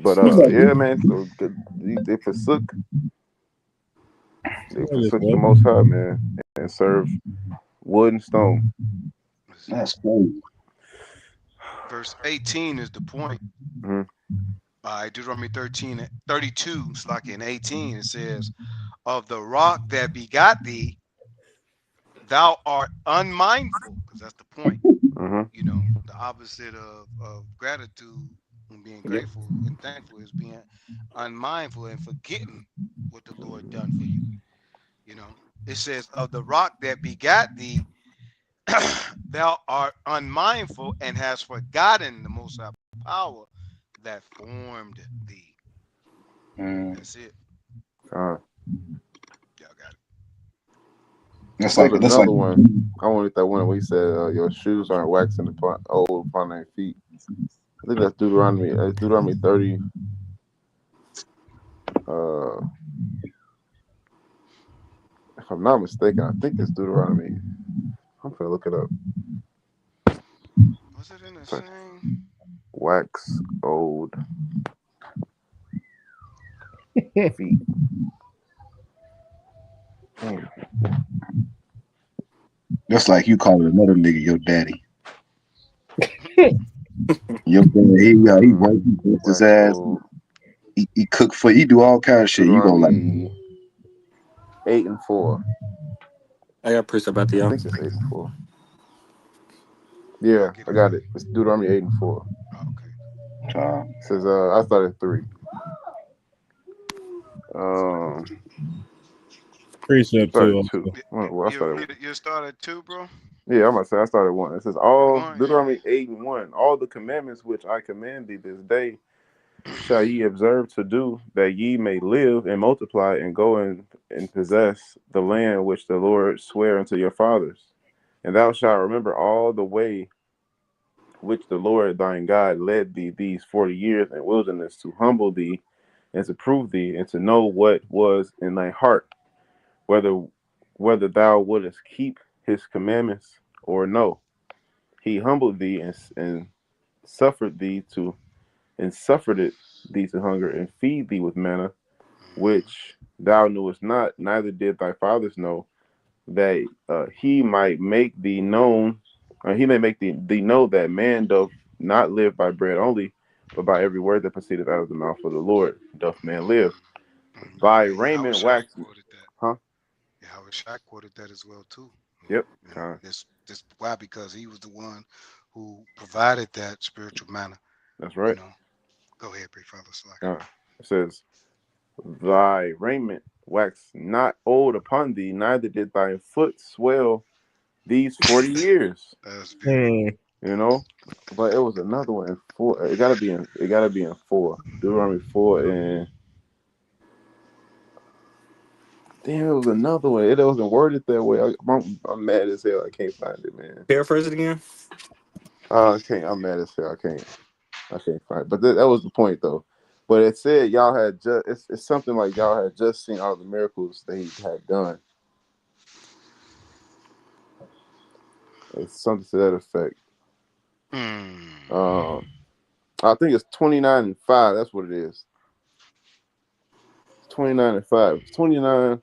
But yeah, man. So they forsook the Most High, man, and served wood and stone. That's crazy. Verse 18 is the point. Mm-hmm. Deuteronomy 32, it's like in 18, it says, of the rock that begot thee, thou art unmindful, because that's the point. Mm-hmm. You know, the opposite of gratitude and being grateful and thankful is being unmindful and forgetting what the Lord done for you. You know, it says, of the rock that begot thee, thou art unmindful and hast forgotten the Most High power that formed thee. That's it. Y'all got it. That's another one. I wanted that one where he said, "Your shoes aren't waxing old upon their feet." I think that's Deuteronomy. Deuteronomy 30. If I'm not mistaken, I think it's Deuteronomy. I'm gonna look it up. Was it in the same? Wax old feet. That's like you calling another nigga your daddy. Your daddy, he work, he works his ass. He cook for you. He do all kinds of shit. You go like 8 and 4. I got precept about the I think it's 8 and 4. Yeah, I got it. It's Deuteronomy 8 and 4. Okay. It says I started 3. Precept started 2. 2. Well, I started. You started 2, bro? Yeah, I'm gonna say I started 1. It says Deuteronomy 8 and 1. All the commandments which I command thee this day shall ye observe to do, that ye may live and multiply and go and possess the land which the Lord sware unto your fathers. And thou shalt remember all the way which the Lord thine God led thee these 40 years in wilderness, to humble thee and to prove thee, and to know what was in thy heart, whether thou wouldest keep his commandments or no. He humbled thee and suffered thee to and suffered it thee to hunger, and feed thee with manna, which thou knewest not, neither did thy fathers know, that he might make thee known, he may make thee know that man doth not live by bread only, but by every word that proceedeth out of the mouth of the Lord doth man live. Thy Yeah, raiment Yahushua waxed, quoted that. huh? Yahushua quoted that as well too. Yep. You know, this why, because he was the one who provided that spiritual manna. That's You right. know, go ahead, big father. Slack. It says, thy raiment waxed not old upon thee, neither did thy foot swell these 40 years. That's beautiful. You know, but it was another one in 4. It gotta be in 4. Deuteronomy 4 and damn, it was another one. It wasn't worded that way. I'm mad as hell. I can't find it, man. Paraphrase it again. I can't. I'm mad as hell. I can't find it. But that was the point, though. But it said y'all had just. It's something like y'all had just seen all the miracles that he had done. It's something to that effect. I think it's 29:5. That's what it is. 29:5. 29.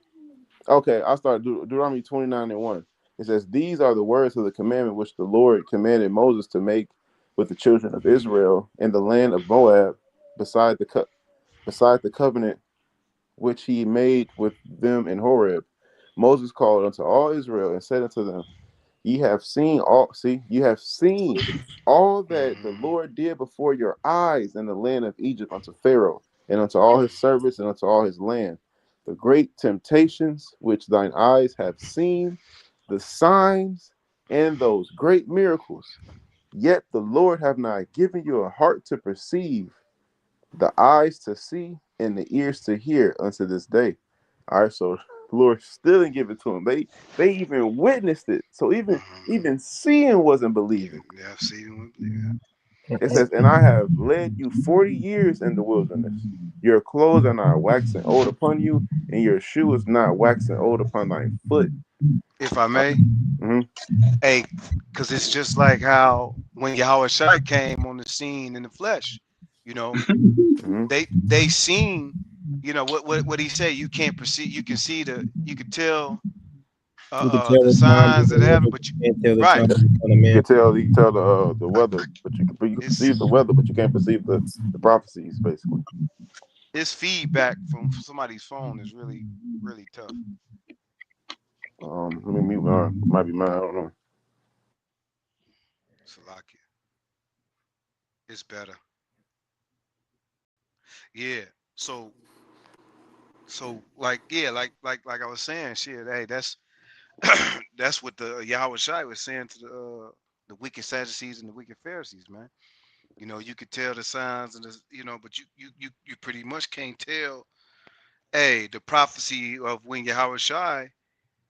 Okay, I'll start Deuteronomy 29:1. It says, "These are the words of the commandment which the Lord commanded Moses to make with the children of Israel in the land of Moab, beside the covenant which he made with them in Horeb. Moses called unto all Israel and said unto them, you have seen all that the Lord did before your eyes in the land of Egypt unto Pharaoh, and unto all his servants, and unto all his land. The great temptations which thine eyes have seen, the signs, and those great miracles. Yet the Lord have not given you a heart to perceive, the eyes to see, and the ears to hear unto this day." All right, so the Lord still didn't give it to them. They even witnessed it. So even seeing wasn't believing. Yeah, seeing, yeah. It says, "And I have led you 40 years in the wilderness. Your clothes are not waxing old upon you, and your shoe is not waxing old upon thy foot." If I may, Mm-hmm. hey, because it's just like how when Yahushua came on the scene in the flesh, you know, Mm-hmm. they seen, you know, what he said. You can't perceive. You can see you can tell You can tell the the time signs of that the happen, weather, but you can't tell the right, time of the Son of You Man. can tell the weather, but you can it's perceive the weather, but you can't perceive the prophecies, basically. it's feedback from somebody's phone is really tough. Let me mute mine. Might be mine. I don't know. Salakia, it's better. Yeah. So like yeah, like I was saying, shit. Hey, that's that's what the Yahweh Shai was saying to the wicked Sadducees and the wicked Pharisees, man. You know, you could tell the signs and the, you know, but you pretty much can't tell. Hey, the prophecy of when Yahweh Shai,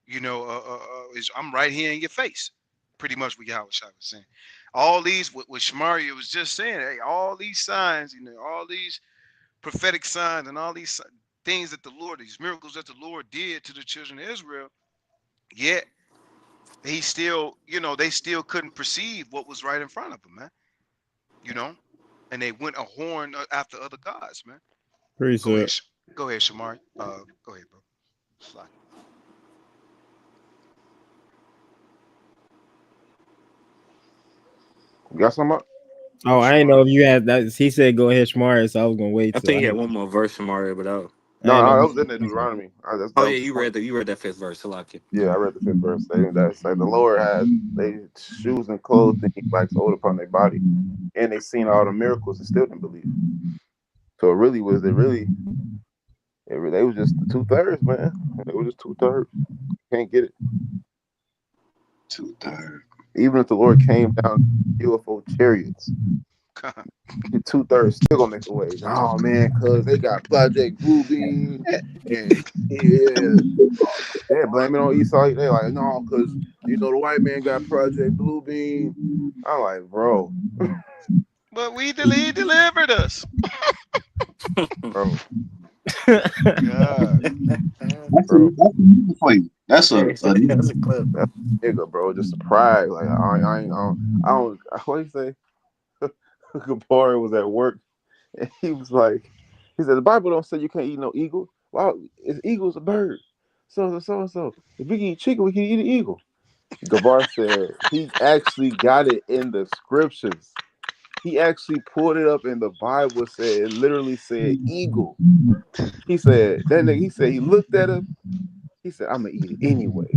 you know, is I'm right here in your face. Pretty much what Yahweh Shai was saying. All these, what Shamaria was just saying, hey, all these signs, you know, all these prophetic signs and all these things that the Lord, these miracles that the Lord did to the children of Israel, yet he still, you know, they still couldn't perceive what was right in front of them, man. You know, and they went a horn after other gods, man. Go ahead, Appreciate. go ahead, Shamar. Go ahead, bro. Slide. You got something up? Oh, I ain't know if you had that. He said go ahead, Shmari, so I was gonna wait I till think I he had had. one more verse from Mario, but I No, ain't no, know. that was in the Deuteronomy. That oh was yeah, the point. you read that 5th verse. Salakia. Yeah, I read the 5th verse. That's like the Lord had they shoes and clothes that he wax old upon their body, and they seen all the miracles and still didn't believe. So they was just the 2/3, man. They was just 2/3. Can't get it. 2/3. Even if the Lord came down UFO chariots, Get 2/3 still gonna make a wage. Oh man, cause they got Project Bluebeam and blame it on Esau. They like, no, cause the white man got Project Bluebeam. I'm like, bro, But he delivered us. bro. God. That's a nigga for you. That's a That's a clip. That's nigga, bro. Just surprised. Like I don't. What do you say? Kapari was at work, and he said the Bible don't say you can't eat no eagle. Well, eagle's a bird. So. If we can eat chicken, we can eat an eagle. Gabar said he actually got it in the scriptures. He actually pulled it up in the Bible. It literally said eagle. He said that nigga. He said he looked at him. He said, "I'm gonna eat it anyway."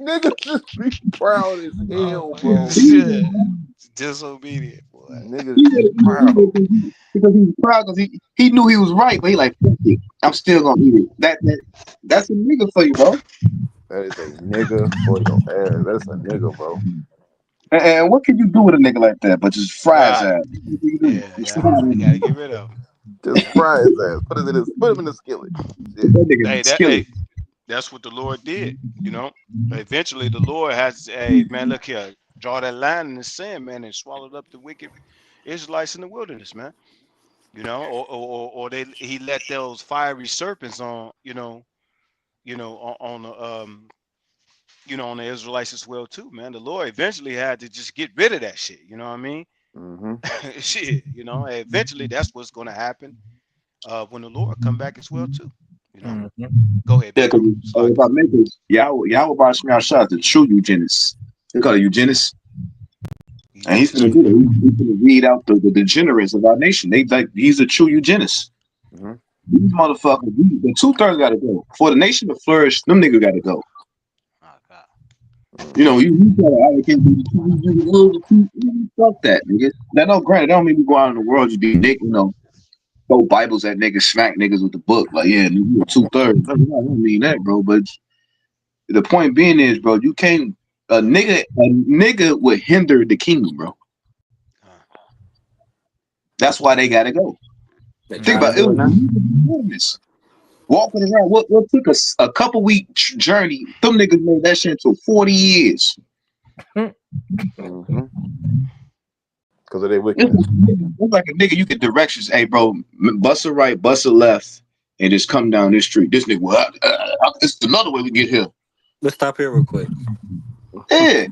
Niggas just be proud as hell, bro. Shit. Disobedient, boy. Niggas be proud. Because he was proud because he knew he was right, but he like, fuck it, I'm still gonna eat it. That's a nigga for you, bro. That is a nigga for your ass. That's a nigga, bro. And what can you do with a nigga like that? But just fry his ass. Yeah, you gotta get rid of him. Just fry his ass. Put him in the skillet. That's what the Lord did. Eventually the Lord has, hey man, look here, draw that line in the sand, man, and swallowed up the wicked Israelites in the wilderness, man. Or he let those fiery serpents on the on the Israelites as well too, man. The Lord eventually had to just get rid of that shit. You know what I mean? Mm-hmm. Shit. Eventually that's what's gonna happen when the Lord come back as well too. Go ahead. Yeah, because if I make it, Yahweh Bar Shemar Shah, the true eugenist. They call it eugenist. And he's gonna do it. He's gonna weed out the degenerates of our nation. He's a true eugenist. Mm-hmm. These motherfuckers, the 2/3 gotta go. For the nation to flourish, them niggas gotta go. Oh, God. You gotta allocate fuck that, nigga. Now, no, granted, that don't mean you go out in the world just be nigga, throw Bibles at niggas, smack niggas with the book. Like, yeah, you're 2/3. I don't mean that, bro. But the point being is, bro, you can't a nigga would hinder the kingdom, bro. That's why they gotta go. Think about it. Walking around, what took us a couple week journey? Them niggas made that shit into 40 years. Mm-hmm. Because of their wickedness. It's like a nigga, you get directions. Hey, bro, bust a right, bust a left, and just come down this street. This nigga, it's another way we get here. Let's stop here real quick. Yeah.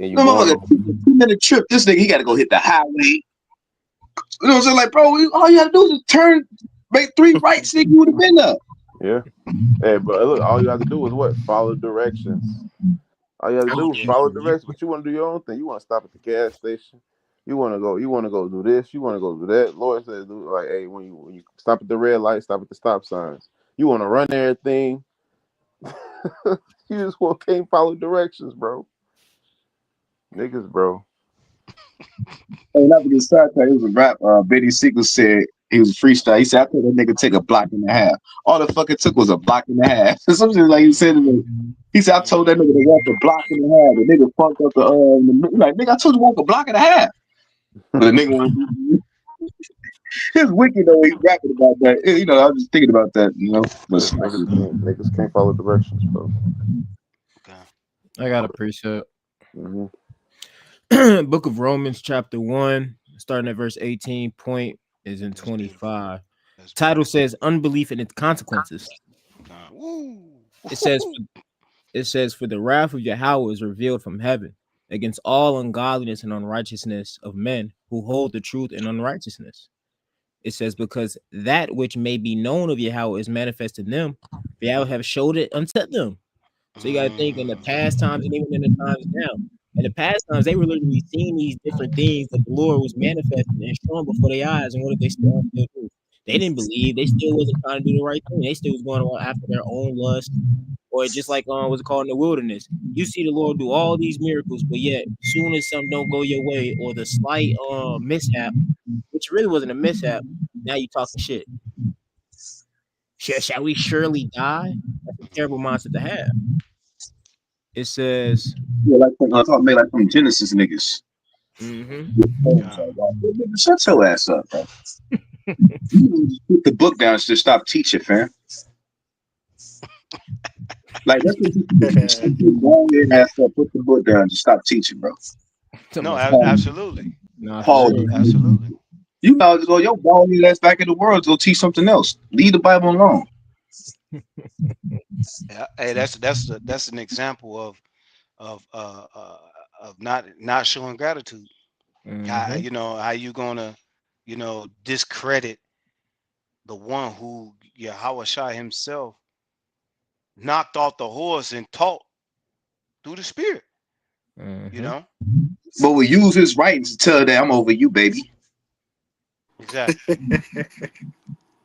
No motherfucker, 2-minute trip. This nigga, he got to go hit the highway. You know what I'm saying? Like, bro, all you got to do is turn, make 3 rights, nigga, you would have been up. Yeah. Hey, but look, all you have to do is what? Follow directions. All you have to do is follow directions. But you want to do your own thing. You want to stop at the gas station. You want to go do this. You want to go do that. Lord says, like, hey, when you stop at the red light, stop at the stop signs. You want to run everything. You just can't follow directions, bro. Niggas, bro. Hey, not to get sidetracked, it was a rap. Benny Siegel said he was a freestyle. He said, I told that nigga take a block and a half. All the fucking took was a block and a half. Something like he said to me. He said, I told that nigga to walk a block and a half. The nigga fucked up like, nigga, I told you to walk a block and a half. But the nigga it's wicked though. He's rapping about that. I was just thinking about that, But niggas can't follow directions, bro. Okay. I got a precept. Mm-hmm. Book of Romans, chapter 1, starting at verse 18. Point is in 25. Title says unbelief and its consequences. It says, for the wrath of Yahweh is revealed from heaven against all ungodliness and unrighteousness of men who hold the truth in unrighteousness. It says, because that which may be known of Yahweh is manifest in them, Yahweh have showed it unto them. So you got to think in the past times and even in the times now. In the past times, they were literally seeing these different things that the Lord was manifesting and showing before their eyes. And what did they still do? They didn't believe. They still wasn't trying to do the right thing. They still was going on after their own lust. Or just like what's it called in the wilderness. You see the Lord do all these miracles, but yet soon as something don't go your way or the slight mishap, which really wasn't a mishap, now you talking shit. Shall we surely die? That's a terrible mindset to have. It says, Yeah, like talk made like some Genesis niggas. Shut your ass up, bro. Put the book down. Just stop teaching, fam. Like that's what you do. Go ahead and ass up. Put the book down. Just stop teaching, bro. No, Paul, absolutely. Paul, Absolutely. you know to go your ball ass back in the world to go teach something else. Leave the Bible alone. Yeah. Hey, that's an example of not showing gratitude. How you gonna discredit the one who Yahweh Shai himself knocked off the horse and taught through the spirit. You know But we use his writings to tell that I'm over you, baby. exactly.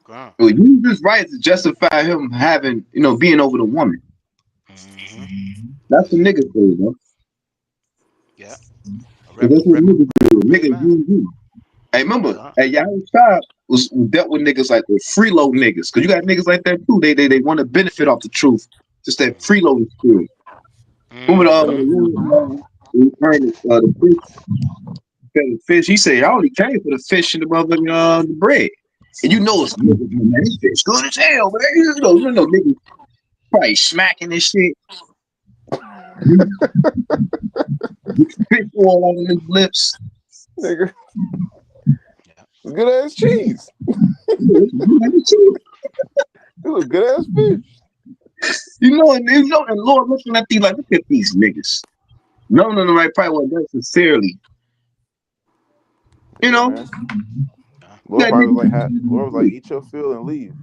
Ground. We use his writings to justify him having being over the woman. That's the niggas do, bro. Yeah. That's what niggas do. Niggas use you. Hey, remember, Yahweh Shai was dealt with niggas like with freeload niggas. Cause you got niggas like that too. They want to benefit off the truth. Just that freeloading spirit. Remember the fish. He said, I only came for the fish and the motherfucking the bread. And it's niggas, man, this fish good as hell, man. Niggas probably smacking this shit. Fish all on his lips. Nigga. Good ass cheese. It was good ass fish. And Lord looking at these like, look at these niggas. No, right, probably wasn't that sincerely. Lord was like, eat your fill and leave.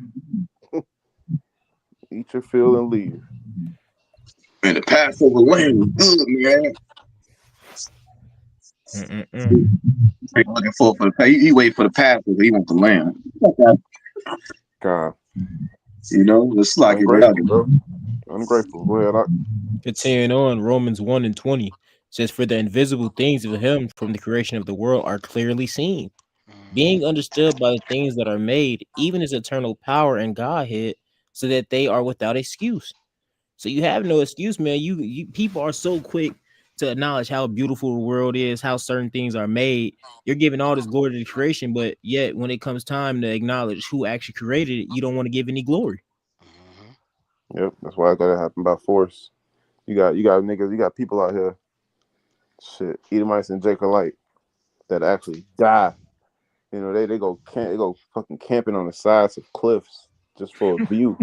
Eat your fill and leave. Man, the Passover lamb was good, man. Looking for the he wait for the Passover. He want the lamb. God. It's like ungrateful, bro. Ungrateful. Go ahead. Continuing on, Romans 1:20 says, "For the invisible things of him from the creation of the world are clearly seen, being understood by the things that are made, even his eternal power and Godhead, so that they are without excuse." So you have no excuse, man. You people are so quick to acknowledge how beautiful the world is, how certain things are made. You're giving all this glory to the creation, but yet when it comes time to acknowledge who actually created it, you don't want to give any glory. Yep, that's why it gotta happen by force. You got niggas, you got people out here, shit, Edomites and Jacobite that actually die. They go fucking camping on the sides of cliffs just for a view.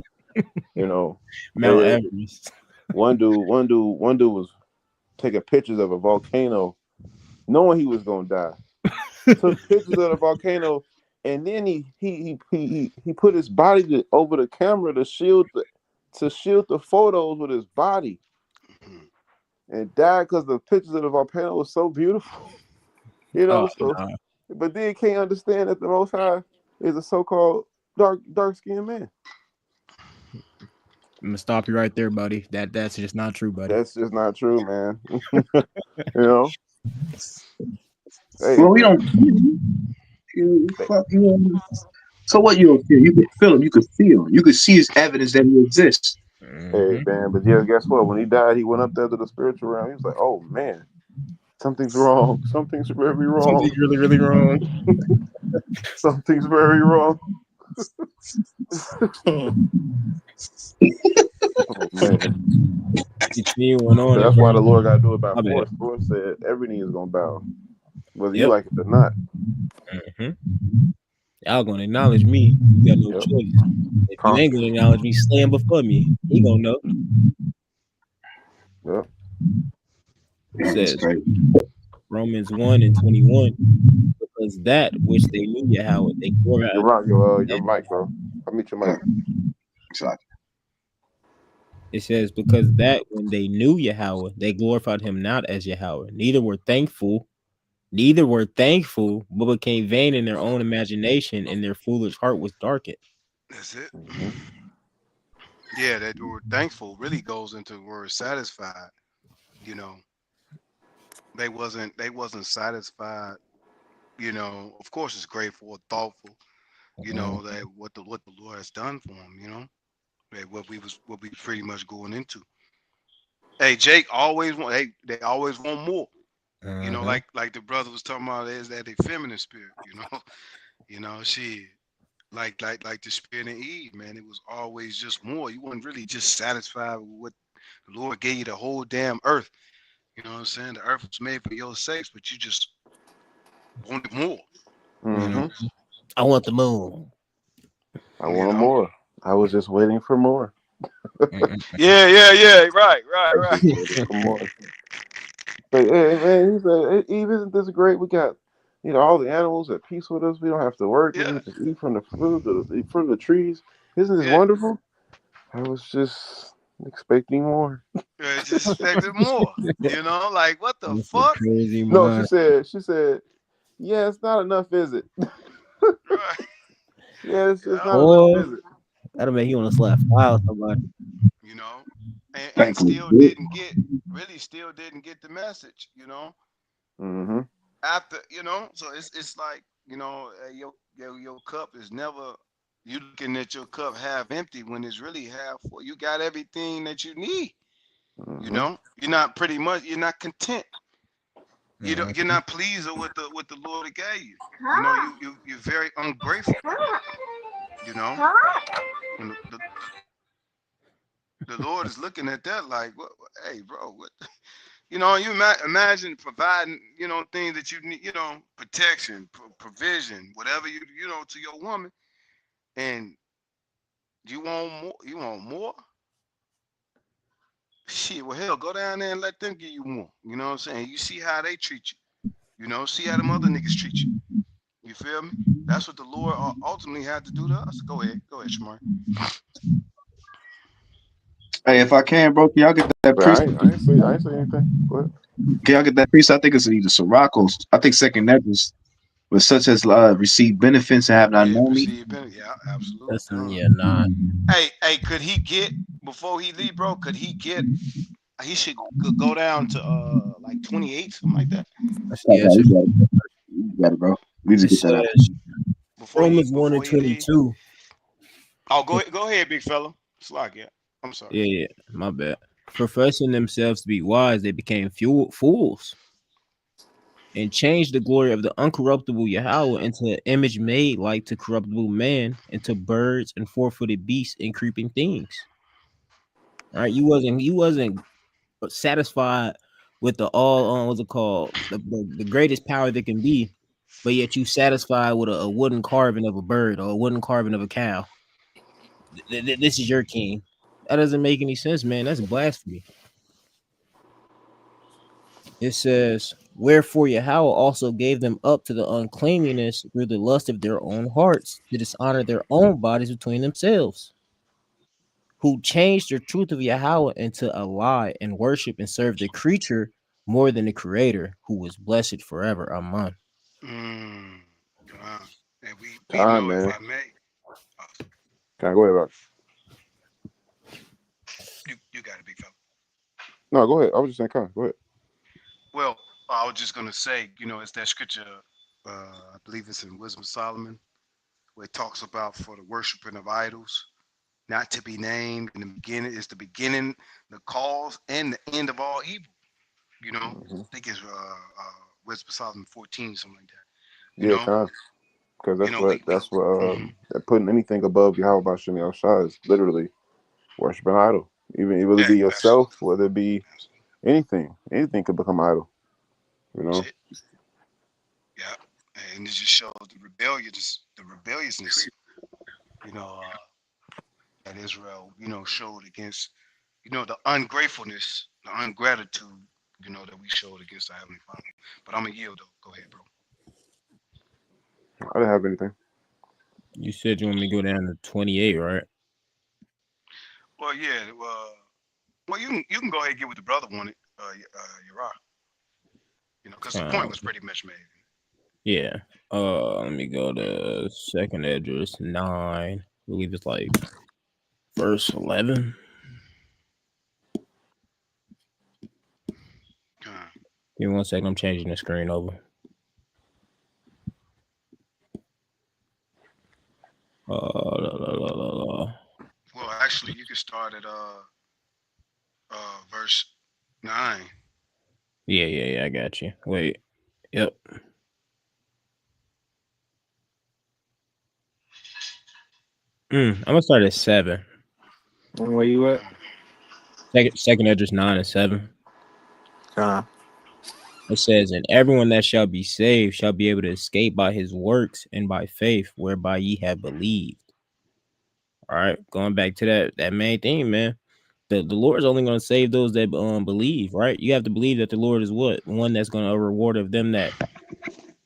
Mount Everest. One dude was taking pictures of a volcano, knowing he was gonna die. Took pictures of the volcano, and then he put his body over the camera to shield the photos with his body, and died because the pictures of the volcano was so beautiful. But then you can't understand that the Most High is a so-called dark-skinned man. I'm gonna stop you right there, buddy. That's just not true, buddy. That's just not true, man. Hey, well, we don't. So what you don't feel? You can feel him. You can feel him. You can see his evidence that he exists. Hey, man, but yeah, guess what? When he died, he went up there to the spiritual realm. He was like, "Oh man, something's wrong. Something's very wrong. Something's really, really wrong. Something's very wrong." Oh, man. Continuing on. That's why the Lord got to do it by force. The Lord said every knee is gonna bow, whether you like it or not. Y'all gonna acknowledge me. You got no choice. If you ain't gonna acknowledge me, stand before me. He gonna know. Yep. It says Romans 1:21, because that which they knew Yahweh, they glorified. Your mic, bro. I'll meet your mic. Exactly. It says, because that when they knew Yahweh, they glorified him not as Yahweh. Neither were thankful, but became vain in their own imagination, and their foolish heart was darkened. That's it. Yeah, that word thankful really goes into the word satisfied. They wasn't satisfied. Of course it's grateful or thoughtful, that what the Lord has done for them, that what we pretty much going into. Hey, Jake always want. Hey, they always want more. You know, Uh-huh. like the brother was talking about, is that a feminine spirit? She like the spirit in Eve, man. It was always just more. You weren't really just satisfied with what the Lord gave you, the whole damn earth. You know what I'm saying? The earth was made for your sakes, but you just wanted more. You know, Mm-hmm. I want the moon. I you wanted know. more. I was just waiting for more. Yeah. Right. I was just waiting for more. But hey, man, he said, "Hey, Eve, isn't this great? We got, all the animals at peace with us. We don't have to work. We Yeah. can just eat from the fruit, eat from the trees. Isn't this Yeah. wonderful?" I was just expecting more. Just expected more. Like what the That's a fuck? crazy No, mind. she said, yeah, it's not enough, is it? Right. Yeah, it's Yeah. not enough, Boy, is it? that'll make you want to slap file somebody. You know, and Thankfully, still didn't get the message. Mm-hmm. After so it's like your cup is never, you looking at your cup half empty when it's really half full. You got everything that you need. Mm-hmm. You're not content. Uh-huh. You're not pleased with the Lord gave you. You're very ungrateful. You know, and the Lord is looking at that like, hey, bro, what? Imagine providing, things that you need, protection, provision, whatever to your woman, and you want more. You want more. Shit, well, hell, go down there and let them give you more. You know what I'm saying? You see how they treat you. See how them other niggas treat you. You feel me? That's what the Lord ultimately had to do to us. Go ahead, Shamar. hey, if I can, bro, can y'all get that But priest? I ain't say anything. What? Can y'all get that priest? I think it's either Siracos. I think second Necklace, but such as receive benefits and have not Yeah, known me. perceived benefit. Yeah, absolutely. That's Con. yeah, nah. Hey, could he get before he leave, bro? Could he get? He should go down to like 28, something like that, Yeah, Yeah, we got it. We got it, bro. We just it get that out. says Romans 1 before and he leave. 22. Oh, go ahead, big fella. Slack, yeah. I'm sorry. Yeah, my bad. Professing themselves to be wise, they became fools and changed the glory of the uncorruptible Yahweh into an image made like to corruptible man, into birds and four-footed beasts and creeping things. All right, you wasn't satisfied with the all what's it called, the greatest power that can be, but yet you satisfied with a wooden carving of a bird or a wooden carving of a cow. This is your king. That doesn't make any sense, man. That's blasphemy. It says, wherefore Yahweh also gave them up to the uncleanliness through the lust of their own hearts, to dishonor their own bodies between themselves, who changed the truth of Yahweh into a lie and worship and serve the creature more than the creator, who was blessed forever. Amen. Mm, con. And we Time, know, if man. I may, uh, Can I go ahead, Rock? you got it, big fella. No, go ahead. I was just saying, Con, go ahead. Well, I was just gonna say, it's that scripture. I believe it's in Wisdom of Solomon, where it talks about for the worshiping of idols, not to be named in the beginning is the beginning, the cause, and the end of all evil. I Mm-hmm. think it's Wisdom of Solomon 14, something like that. You Yeah, know, Con. Because we that's what mhm. putting anything above Yahweh Bashim Yahushua is literally worshiping an idol. Even whether it Yeah, be yourself, absolutely, whether it be absolutely. anything could become idol. You That's know. it. Yeah, and it just shows the rebelliousness, you know, that Israel, showed against, the ungratefulness, the ungratitude, that we showed against our Heavenly Father. But I'm going to yield, though. Go ahead, bro. I didn't have anything. You said you want me to go down to 28, right? Well, yeah, well, you can go ahead and get what the brother wanted, Uriah, because the point Um, was pretty much made. yeah. Let me go to second address 9. I believe it's like verse 11. Uh, Give me 1 second. I'm changing the screen over. La. well, actually, you can start at verse 9. Yeah. I got you. Wait. Yep. I'm gonna start at 7. And where you at? Second Edges 9 and 7. Con. It says, and everyone that shall be saved shall be able to escape by his works and by faith whereby ye have believed. All right, going back to that main thing, man. The Lord is only going to save those that believe, right? You have to believe that the Lord is what? One that's going to reward of them that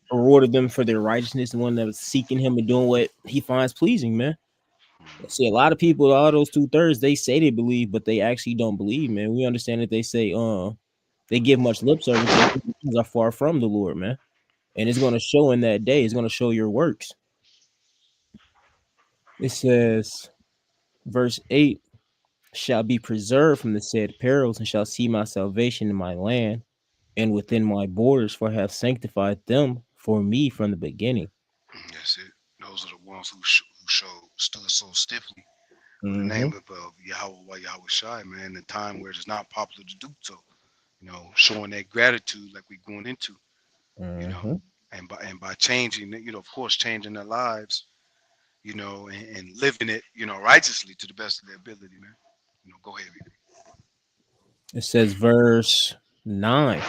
rewarded them for their righteousness, the one that was seeking him and doing what he finds pleasing, man. See, a lot of people, all those 2/3, they say they believe, but they actually don't believe, man. We understand that they say they give much lip service, but these are far from the Lord, man. And it's going to show in that day. It's going to show your works. It says, verse 8, shall be preserved from the said perils, and shall see my salvation in my land and within my borders, for I have sanctified them for me from the beginning. That's it. Those are the ones who stood so stiffly for the name of Yahweh Shai, man, in a time where it's not popular to do so. You know, showing that gratitude like we're going into, you know, and by changing, you know, of course, changing their lives, you know, and living it, you know, righteously to the best of their ability, man. You know, go ahead. It says, verse 9,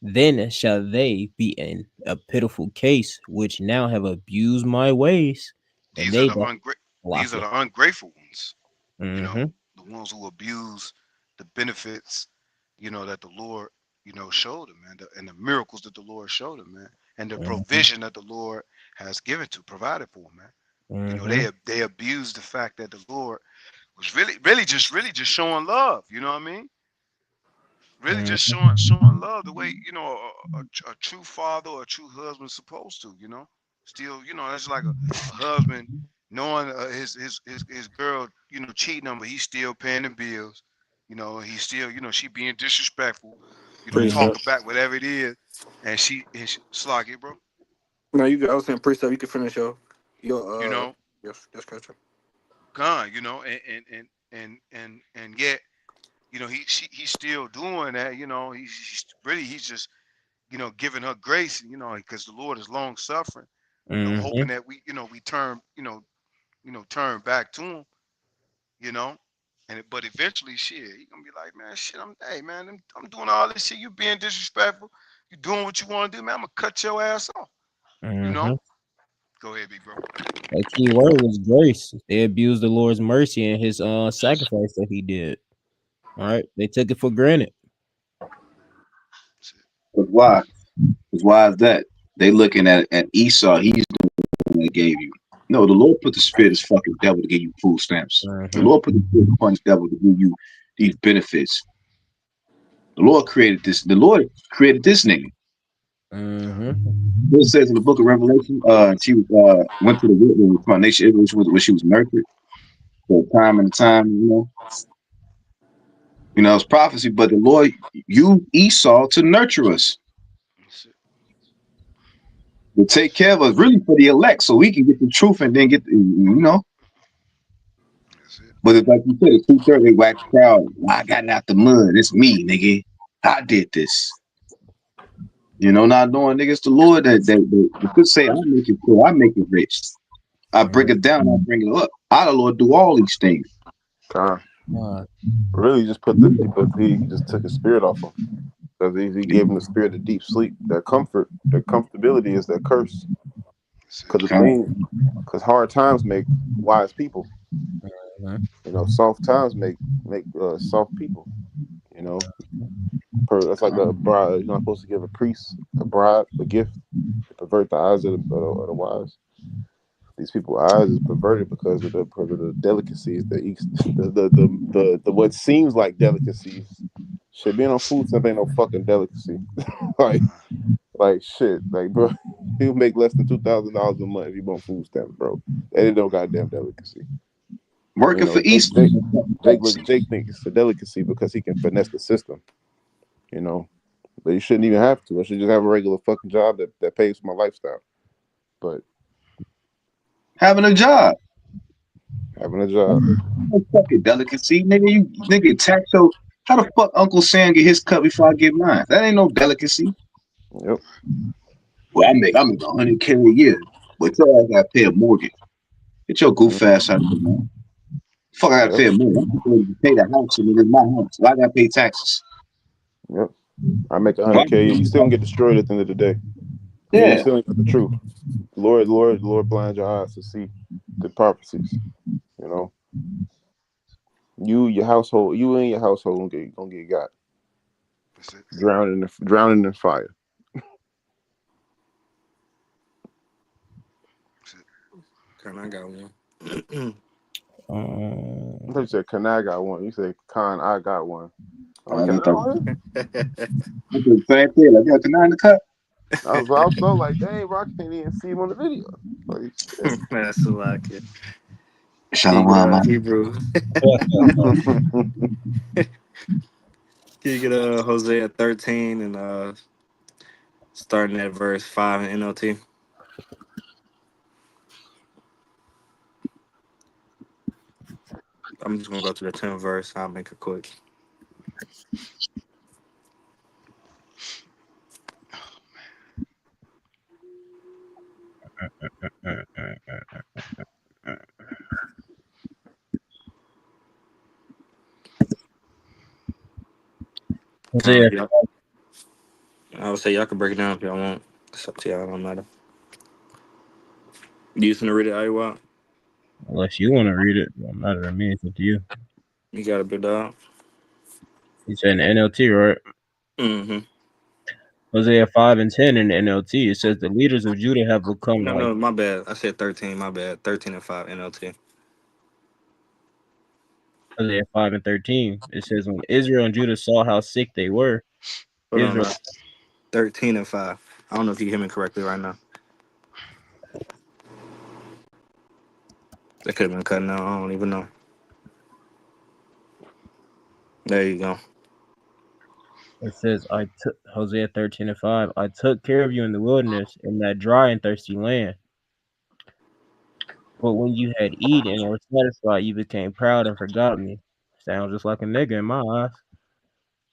then shall they be in a pitiful case, which now have abused my ways, and These they are the ungrateful ones. You know, the ones who abuse the benefits, you know, that the Lord, you know, showed them, man, and the miracles that the Lord showed them, man, and the provision that the Lord has provided for them, man. You know, they abused the fact that the Lord was really just showing love. You know what I mean? Really just showing love the way, you know, a true father or a true husband is supposed to. You know, still, you know, that's like a husband knowing his girl, you know, cheating on, but he's still paying the bills. You know, he's still, you know, she being disrespectful. You know, talking back whatever it is, and she slog it, bro. No, you. I was saying precept. You can finish your You know, discussion. gone. You know, and yet, you know, he's still doing that. You know, he's just, you know, giving her grace. You know, because the Lord is long suffering. You know, hoping that we, you know, we turn, turn back to him. You know, but eventually, shit, he gonna be like, man, shit, hey, man, I'm doing all this shit. You being disrespectful. You doing what you want to do, man. I'm gonna cut your ass off. You know. Go ahead, big bro. That key word was grace. They abused the Lord's mercy and his sacrifice that he did. All right, they took it for granted. But why? Because why is that? They looking at Esau. He's the one that gave you. No, the Lord put the spirit of fucking devil to give you food stamps. The Lord put the spirit of punch devil to give you these benefits. The Lord created this. The Lord created this nigga. It says in the book of Revelation, she went to the wilderness with nation Israel, where she was nurtured for a time and a time, you know, it's prophecy. But the Lord used Esau to nurture us, to take care of us, really for the elect, so we can get the truth and then get, you know. But it's like you said, it's 2:30. They wax proud. I got out the mud. It's me, nigga. I did this. You know, not knowing, nigga, it's the Lord that could say, I make it poor, I make it rich. I bring it down, I bring it up. I, the Lord, do all these things. Really just he just took his spirit off him. Because he gave him the spirit of deep sleep. That comfortability is that curse. Because hard times make wise people. You know, soft times make soft people. You know, that's like a bride. You're not supposed to give a priest, a bride, a gift to pervert the eyes of the wise. These people's eyes is perverted because of the delicacies, the what seems like delicacies. Shit, being on food stamp ain't no fucking delicacy. like shit, like bro, you make less than $2,000 a month if you want food stamps, bro. That ain't no goddamn delicacy. Working for Easter. Jake thinks it's a delicacy because he can finesse the system. You know, but you shouldn't even have to. I should just have a regular fucking job that pays for my lifestyle. But having a job. No fucking delicacy, nigga. You nigga tax your How the fuck Uncle Sam get his cut before I get mine? That ain't no delicacy. Yep. Well, I make $100K a year, but your ass gotta pay a mortgage. Get your goof ass out of here, man. Fuck, I gotta pay a mortgage. I'm supposed to pay the house, and it's my house. So I gotta pay taxes. Yep. I make $100K. You still gonna get destroyed at the end of the day. You Yeah. still ain't got the truth. Lord, blind your eyes to see the prophecies. You know. You, your household, you and your household gonna get got. That's it. Drowning in fire. Can I got one? I thought you said, "Can I got one?" You said, "Con, I got one." I'm like, I "Can got I the one?" same thing. Like, got the 9 in the cut. I was so like, "Dang, bro, I can't even see him on the video." Like, shit. That's a lot, kid. Shalom, man. Hebrew. Can you get Hosea 13 and starting at verse 5 in NLT? I'm just gonna go to the 10th verse. I'll make it quick. Hosea, I would say y'all can break it down if y'all want. It's up to y'all. It don't matter. You finna read it, Iowa? unless you want to read it, it don't matter to me. It's up to you. You got a big dog? You said in the NLT, right? Mm-hmm. Hosea 5 and 10 in the NLT. It says the leaders of Judah have become like. No, my bad. I said 13. My bad. 13 and 5 NLT. Hosea 5 and 13. It says when Israel and Judah saw how sick they were, Hold on, Israel. no. 13 and 5. I don't know if you hear me correctly right now. That could have been cutting out. I don't even know. There you go. It says, I took Hosea 13 and 5. I took care of you in the wilderness, in that dry and thirsty land. But when you had eaten and were satisfied, you became proud and forgot me. Sounds just like a nigga in my eyes.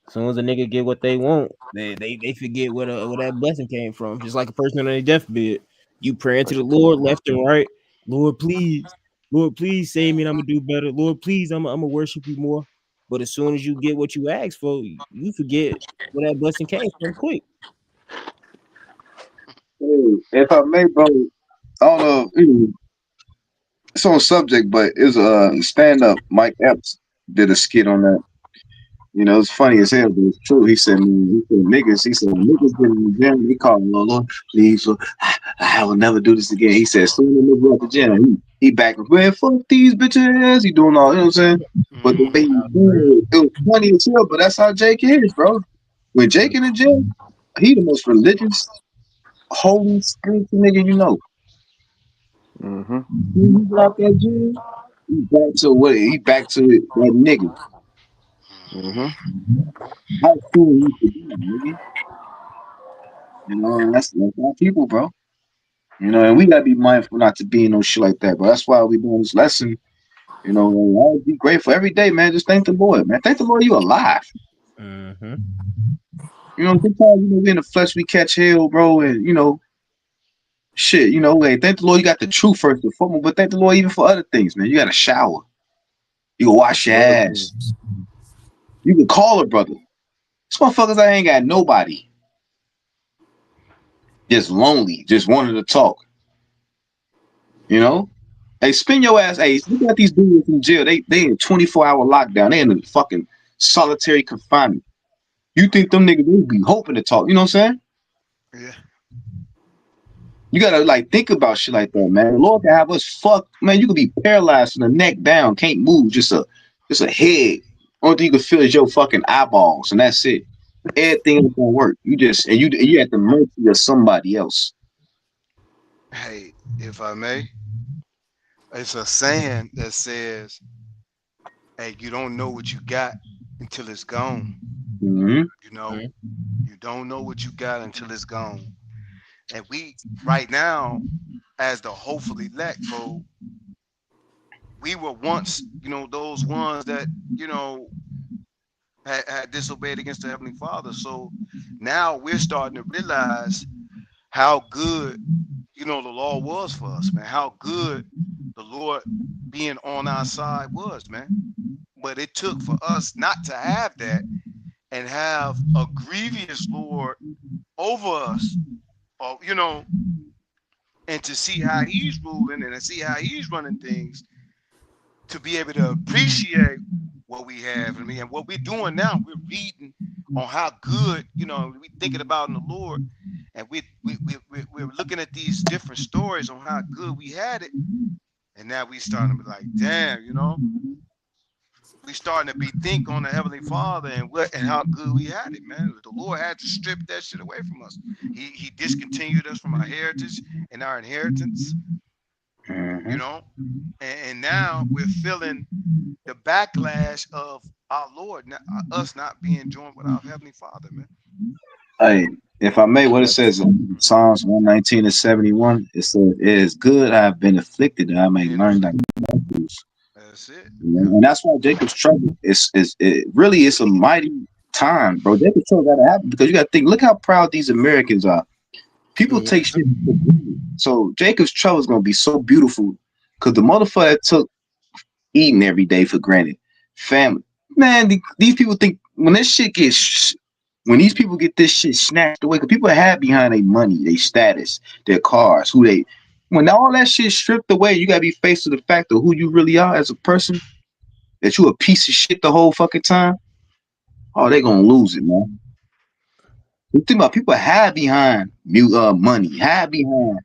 As soon as a nigga get what they want, they forget where that blessing came from. Just like a person on their deathbed. You praying to the Lord left and right. Lord, please save me and I'm gonna do better. Lord, please, I'm gonna worship you more. But as soon as you get what you asked for, you forget where that blessing came from quick. Hey, if I may, bro, I don't know. It's on subject, but it's stand up. Mike Epps did a skit on that. You know, it's funny as hell, but it's true. He said, man, niggas get in the gym, they call him, Lord, please, Lord, I will never do this again. He said, as soon as the nigga at the gym, he back, man, fuck these bitches. He doing all, you know what I'm saying? But the way he did it was funny as hell, but that's how Jake is, bro. When Jake in the gym, he the most religious, holy, spiritual nigga you know. Mm-hmm. He get out that gym, he back to what? He back to that nigga. Mm-hmm. How cool he used to be, nigga. You know, and that's our people, bro. You know, and we gotta be mindful not to be in no shit like that, bro. That's why we doing this lesson. You know, and always be grateful every day, man. Just thank the Lord, man. Thank the Lord you alive. Mm-hmm. You know, sometimes we in the flesh we catch hell, bro, and you know, shit. You know, hey, thank the Lord you got the truth first and foremost, but thank the Lord even for other things, man. You got to shower. You can wash your ass. You can call a brother. These motherfuckers, I ain't got nobody. Just lonely, just wanted to talk. You know? Hey, spin your ass. Hey, look at these dudes in jail. They in 24-hour lockdown. They in a fucking solitary confinement. You think them niggas they be hoping to talk? You know what I'm saying? Yeah. You gotta like think about shit like that, man. The Lord can have us fucked, man. You could be paralyzed from the neck down, can't move, just a head. Only thing you can feel is your fucking eyeballs, and that's it. Everything is gonna work. You at the mercy of somebody else. Hey, if I may, it's a saying that says, "Hey, you don't know what you got until it's gone." Mm-hmm. You know, you don't know what you got until it's gone. And we, right now, as the hopefully elect, bro, we were once, you know, those ones that, you know, had disobeyed against the Heavenly Father. So now we're starting to realize how good, you know, the law was for us, man. How good the Lord being on our side was, man. But it took for us not to have that and have a grievous Lord over us, or you know, and to see how He's ruling and to see how He's running things, to be able to appreciate what we have. I mean, and what we're doing now, we're reading on how good, you know, we thinking about in the Lord, and we're looking at these different stories on how good we had it, and now we starting to be like, damn, you know, we starting to be think on the Heavenly Father and what and how good we had it, man. The Lord had to strip that shit away from us. He discontinued us from our heritage and our inheritance, you know, and now we're feeling the backlash of our Lord, us not being joined with our Heavenly Father, man. Hey, if I may, what it says in Psalms 119 and 71, it says, "It is good I have been afflicted, that I may learn thy statutes." That's it. And that's why Jacob's trouble is it really is a mighty time, bro. Jacob's trouble gotta happen because you gotta think, look how proud these Americans are. People take shit for granted. So Jacob's trouble is gonna be so beautiful because the motherfucker that took eating every day for granted. Family. Man, these people think when this shit gets when these people get this shit snatched away, because people are happy behind their money, their status, their cars, who they when all that shit stripped away, you gotta be faced with the fact of who you really are as a person, that you a piece of shit the whole fucking time. Oh, they gonna lose it, man. You think about people hide behind money, hide behind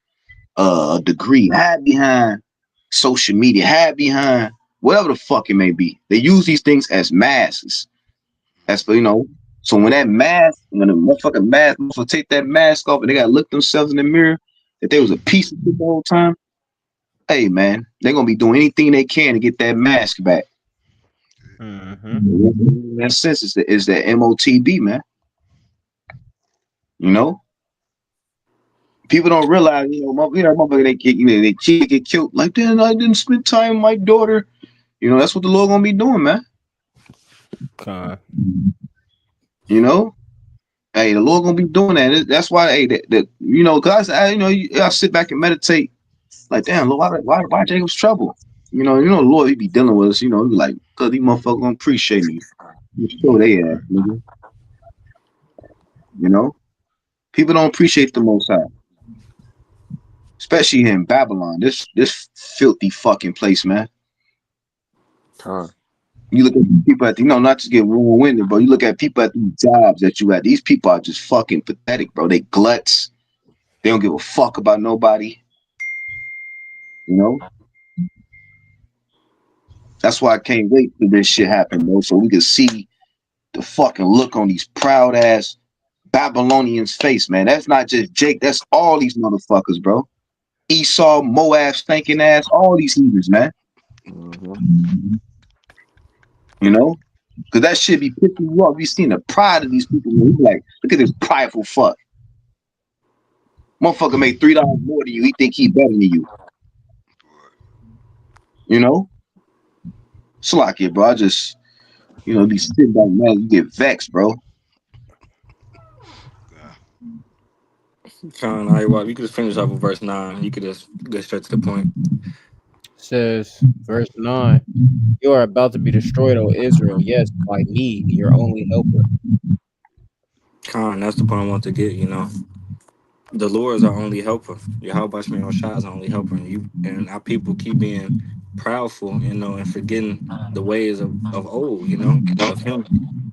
a degree, hide behind social media, hide behind whatever the fuck it may be. They use these things as masks. As for, you know, so when that mask, when the motherfucking mask, motherfucker take that mask off and they gotta look themselves in the mirror, if they was a piece of shit the whole time, hey man, they're gonna be doing anything they can to get that mask back. In that sense, is that MOTB, man. You know? People don't realize, motherfucker, they kid get killed. Like, then I didn't spend time with my daughter. You know, that's what the Lord gonna be doing, man. You know, hey, the Lord gonna be doing that. That's why, hey, that you know, guys, I sit back and meditate. Like, damn, Lord, why Jacob's trouble? You know, the Lord, he be dealing with us. You know, like, cause these motherfuckers gonna appreciate me. Sure they are, nigga. You know, people don't appreciate the Most High. Especially in Babylon, this filthy fucking place, man. You look at people at not to get ruin-winded, bro. You look at people at these jobs that you at. These people are just fucking pathetic, bro. They gluts. They don't give a fuck about nobody. You know. That's why I can't wait for this shit happen, bro. So we can see the fucking look on these proud ass Babylonians' face, man. That's not just Jake. That's all these motherfuckers, bro. Esau, Moab, stinking ass, all these heathens, man. You know, because that shit be pissing you off. You seen the pride of these people, man. You be like, look at this prideful fuck. Motherfucker made $3 more than you. He think he better than you. You know, it's like it, bro. I just, be sitting back, man. You get vexed, bro. Con, all right, well, you could just finish off with verse 9. You could just get straight to the point. Says verse 9, you are about to be destroyed, O Israel. Yes, by me, your only helper. Con, that's the point I want to get. The Lord is our only helper. Yahweh Shemel Shah is our only helper, and our people keep being proudful, and forgetting the ways of old, of Him,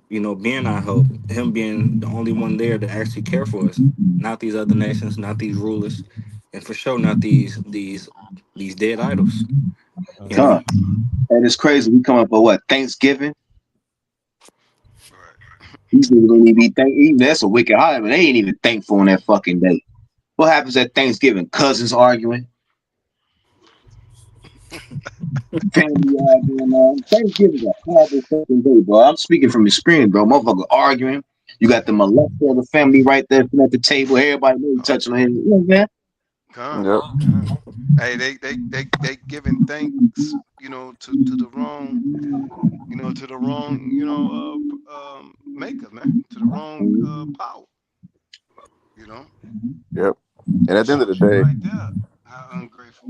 being our hope, Him being the only one there to actually care for us, not these other nations, not these rulers, and for sure not these dead idols. And it's crazy. We come up for what, Thanksgiving? These niggas don't even be thankful. That's a wicked holiday, but they ain't even thankful on that fucking day. What happens at Thanksgiving? Cousins arguing. Family arguing. Thanksgiving's a horrible fucking day, bro. I'm speaking from experience, bro. Motherfucker arguing. You got the molester of the family right there at the table. Everybody really touching on him. You know what I'm saying? Hey, they giving thanks, to the wrong, to the wrong, maker, man, to the wrong power, you know. Yep. And at the end of the Shows you day, right there how ungrateful,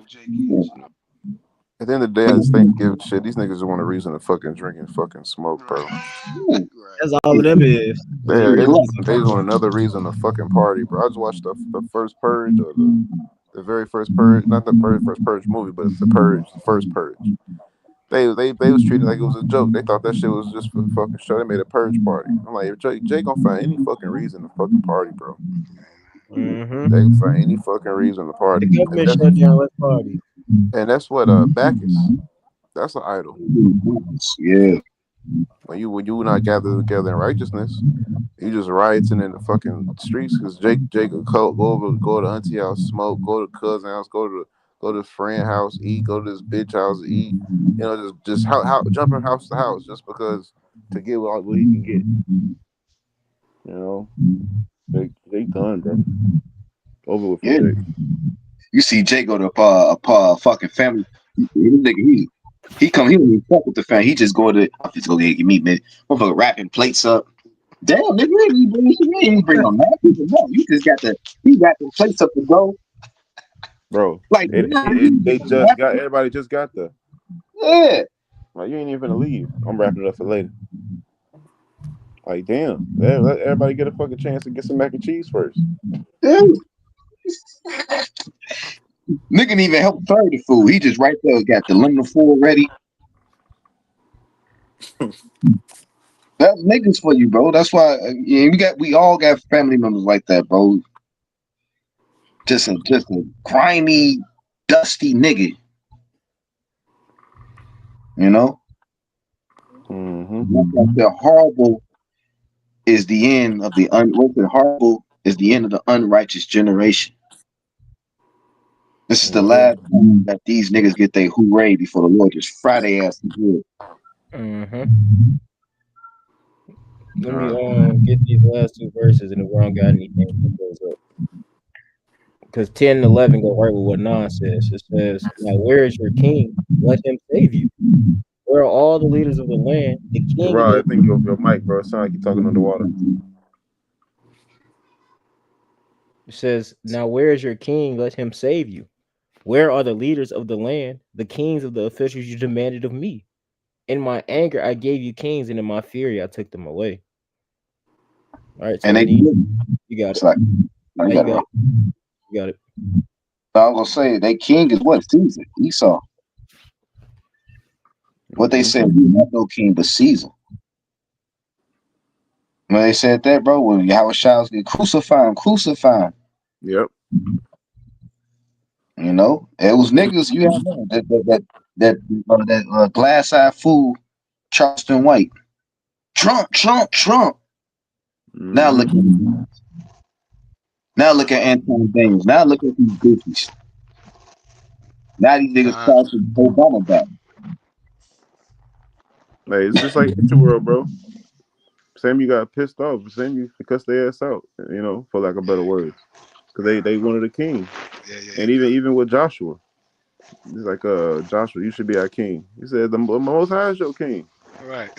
Jake is, at the end of the day, on this Thanksgiving shit, these niggas just want a reason to fucking drink and fucking smoke, bro. Right. That's all of them is. They just want another reason to fucking party, bro. I just watched the first Purge, or the very first Purge, not the first Purge movie, but the first Purge. They was treated like it was a joke. They thought that shit was just for the fucking show. They made a Purge party. I'm like, if Jay gonna find any fucking reason to fucking party, bro. Mm-hmm. They can find any fucking reason to party. The government shut down. Let's party. And that's what Bacchus. That's an idol. Yeah. When you not gathered together in righteousness, you just rioting in the fucking streets. Because Jake will go to auntie house, smoke, go to cousin house, go to friend house, eat, go to this bitch house, eat. Just how jumping house to house just because to get what he can get. Jake done, bro. Over with for Jake. You see Jake go to a fucking family. He don't even fuck with the family. He just go to the office, go get meat, man. Motherfucker wrapping plates up. Damn, nigga, you ain't bring on that. No, you just got he wrapping plates up to go. Bro, Like they just got everybody just got there. Yeah. Like you ain't even gonna leave. I'm wrapping it up for later. Like damn, let everybody get a fucking chance to get some mac and cheese first. Dude. Nigga didn't even help serve the food. He just right there got the lemon foil ready. That's niggas for you, bro. That's why we all got family members like that, bro. Just a grimy, dusty nigga. Mm-hmm. The horrible is the end of the horrible is the end of the unrighteous generation. This is the last time that these niggas get their hooray before the Lord just Friday ass good. Mm-hmm. Let me get these last two verses, and if we don't got anything that goes up, because 10 and 11 go right with what Nan says. It says, "Now where is your king? Let him save you. Where are all the leaders of the land? The king." Right, I think your mic, bro. It sounds like you're talking underwater. It says, "Now where is your king? Let him save you. Where are the leaders of the land, the kings of the officials you demanded of me? In my anger, I gave you kings, and in my fury, I took them away." All right, so and you got it. You got it. I was gonna say they king is what? Caesar, Esau. What they said, not no king but Caesar. When they said that, bro, when Yahweh Shai get crucify him. Yep. It was niggas. You have that glass-eyed fool, Charleston White. Trump. Mm-hmm. Now look at Anthony Daniels. Now look at these goofies. Now these niggas crossing Obama back. Hey, it's just like the world, bro. Samuel got pissed off. Samuel cussed their ass out, for lack of better words, because they wanted a king. And even with Joshua, it's like, Joshua, you should be our king. He said, the Most High is your king. Right.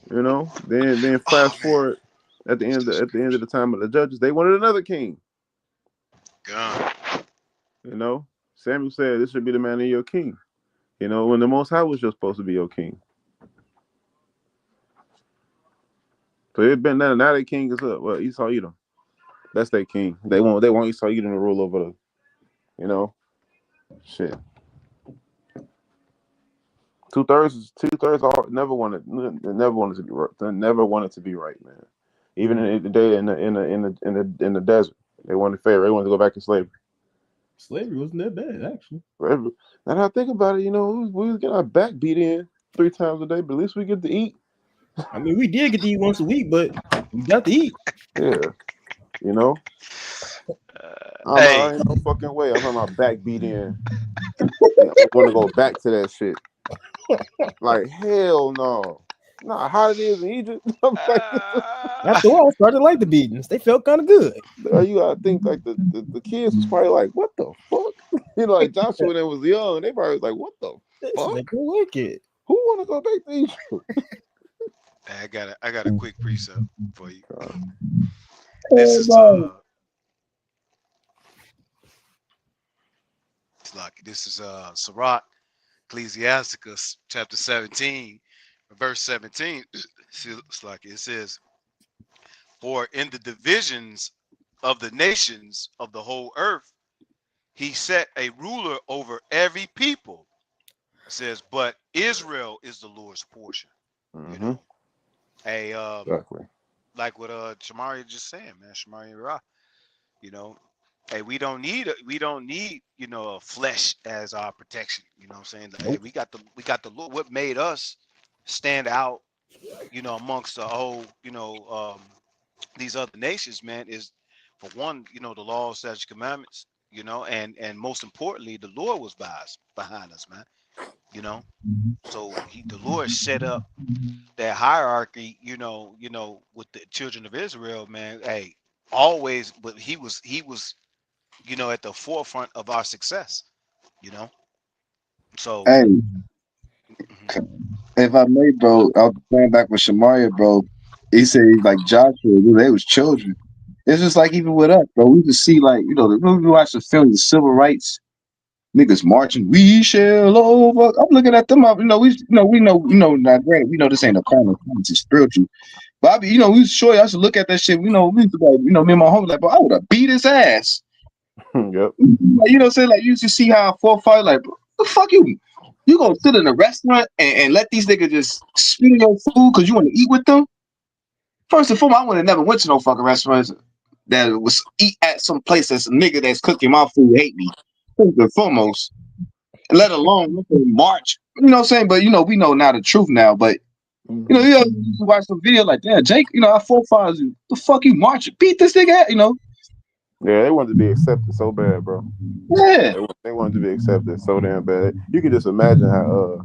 Then flash forward at the end of the time of the judges, they wanted another king. God. Samuel said, "This should be the man of your king." When the Most High was just supposed to be your king. So it's been now their king is up. Well, Esau Edom. That's their king. They want Esau Edom to rule over the, shit. 2/3 all never wanted to be right. They never wanted to be right, man. Even in the desert, they wanted Pharaoh. They wanted to go back to slavery. Slavery wasn't that bad, actually. Now I think about it, we was getting our back beat in 3 times a day, but at least we get to eat. I mean, we did get to eat once a week, but we got to eat. Yeah, ain't no fucking way. I'm talking about back beat in. I want to go back to that shit. Like hell no. Nah, how it is in Egypt. I'm like, After a while, I started to like the beatings. They felt kind of good. you gotta think like the kids was probably like, what the fuck? You know, like Joshua when they was young, they probably was like, what the This fuck? nigga wicked. Who wanna go back to Egypt? Hey, I got a quick precept for you. This is Sirach, Ecclesiasticus chapter 17, verse 17. It's like it says, "For in the divisions of the nations of the whole earth, he set a ruler over every people." It says, "But Israel is the Lord's portion." You know, hey, Exactly. like what Shamari just saying, man, Shamari Ra. You know, hey, we don't need you know, a flesh as our protection. You know what I'm saying? Like, hey, we got the Lord. What made us stand out, you know, amongst the whole, you know, these other nations, man, is for one, you know, the law, statutes, commandments, you know, and most importantly, the Lord was behind us, man. You know, so the Lord set up that hierarchy, you know, with the children of Israel, man. Hey, always, but he was, you know, at the forefront of our success, you know. So, Hey, mhm. if I may, bro, I was playing back with Shamaria, bro. He said like Joshua, they was children. It's just like even with us, bro. We just see like, you know, when we watch the film, the civil rights niggas marching, we shall over. I'm looking at them up, you know, we know, not granted, we know this ain't a carnal, it's spiritual. But I be, you know, we sure I should look at that shit. We know, we like, you know, me and my homie like, bro, I would have beat his ass. Yep. Like, you know, say like you just see how a forefighter, like, bro, the fuck you gonna sit in a restaurant and let these niggas just spit in your food because you want to eat with them? First and foremost, I would have never went to no fucking restaurants that was eat at some place that's a nigga that's cooking my food hate me. First and foremost, let alone march. You know what I'm saying? But you know, we know now the truth now. But you know, you watch some video like that, Jake. You know, our forefathers, the fuck you marching? Beat this nigga, you know? Yeah, they wanted to be accepted so bad, bro. Yeah. They wanted to be accepted so damn bad. You can just imagine how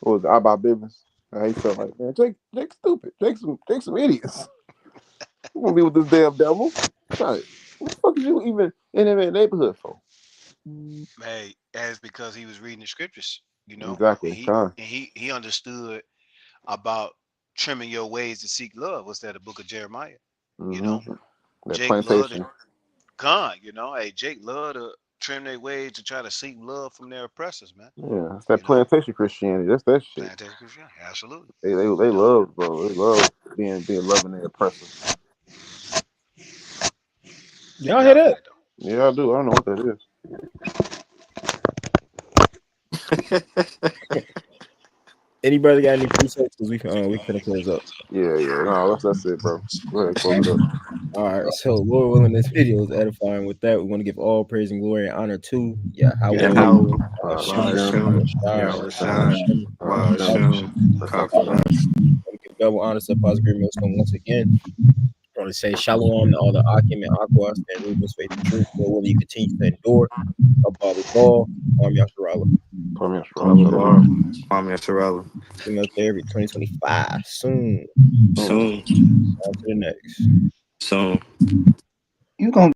what was it, about business? How he felt like, man, Jake's stupid. Jake's some idiots. You want to be with this damn devil? Right. What the fuck is you even in that neighborhood for? Hey, that's because he was reading the scriptures, you know. Exactly. He understood about trimming your ways to seek love. What's that? The book of Jeremiah. You know, That Jake loved plantation. it. God, you know, hey, Jake loved to trim their ways to try to seek love from their oppressors, man. Yeah, it's that You know? plantation Christianity. That's that shit. Plantation Christianity, absolutely. They love, bro. They love being loving their oppressors. Y'all hear that? Yeah, I do. I don't know what that is. Anybody got any presets? Because we can close up. Yeah. No, that's it, bro. Go ahead, close it up. All right. So, Lord willing, this video is edifying. With that, we want to give all praise and glory and honor to Yahweh. Yahweh, Hashem, Yahweh, Confidence. Give double honor to Apostle Green Millstone once again. I want to say shalom to all the Akim and Aqua and Rubens faith and truth. Lord willing, you continue to endure above us all. Yasharala. Kwame Yasharala. Bring us there every 2025. Soon. Soon. On to the next. Soon. You gonna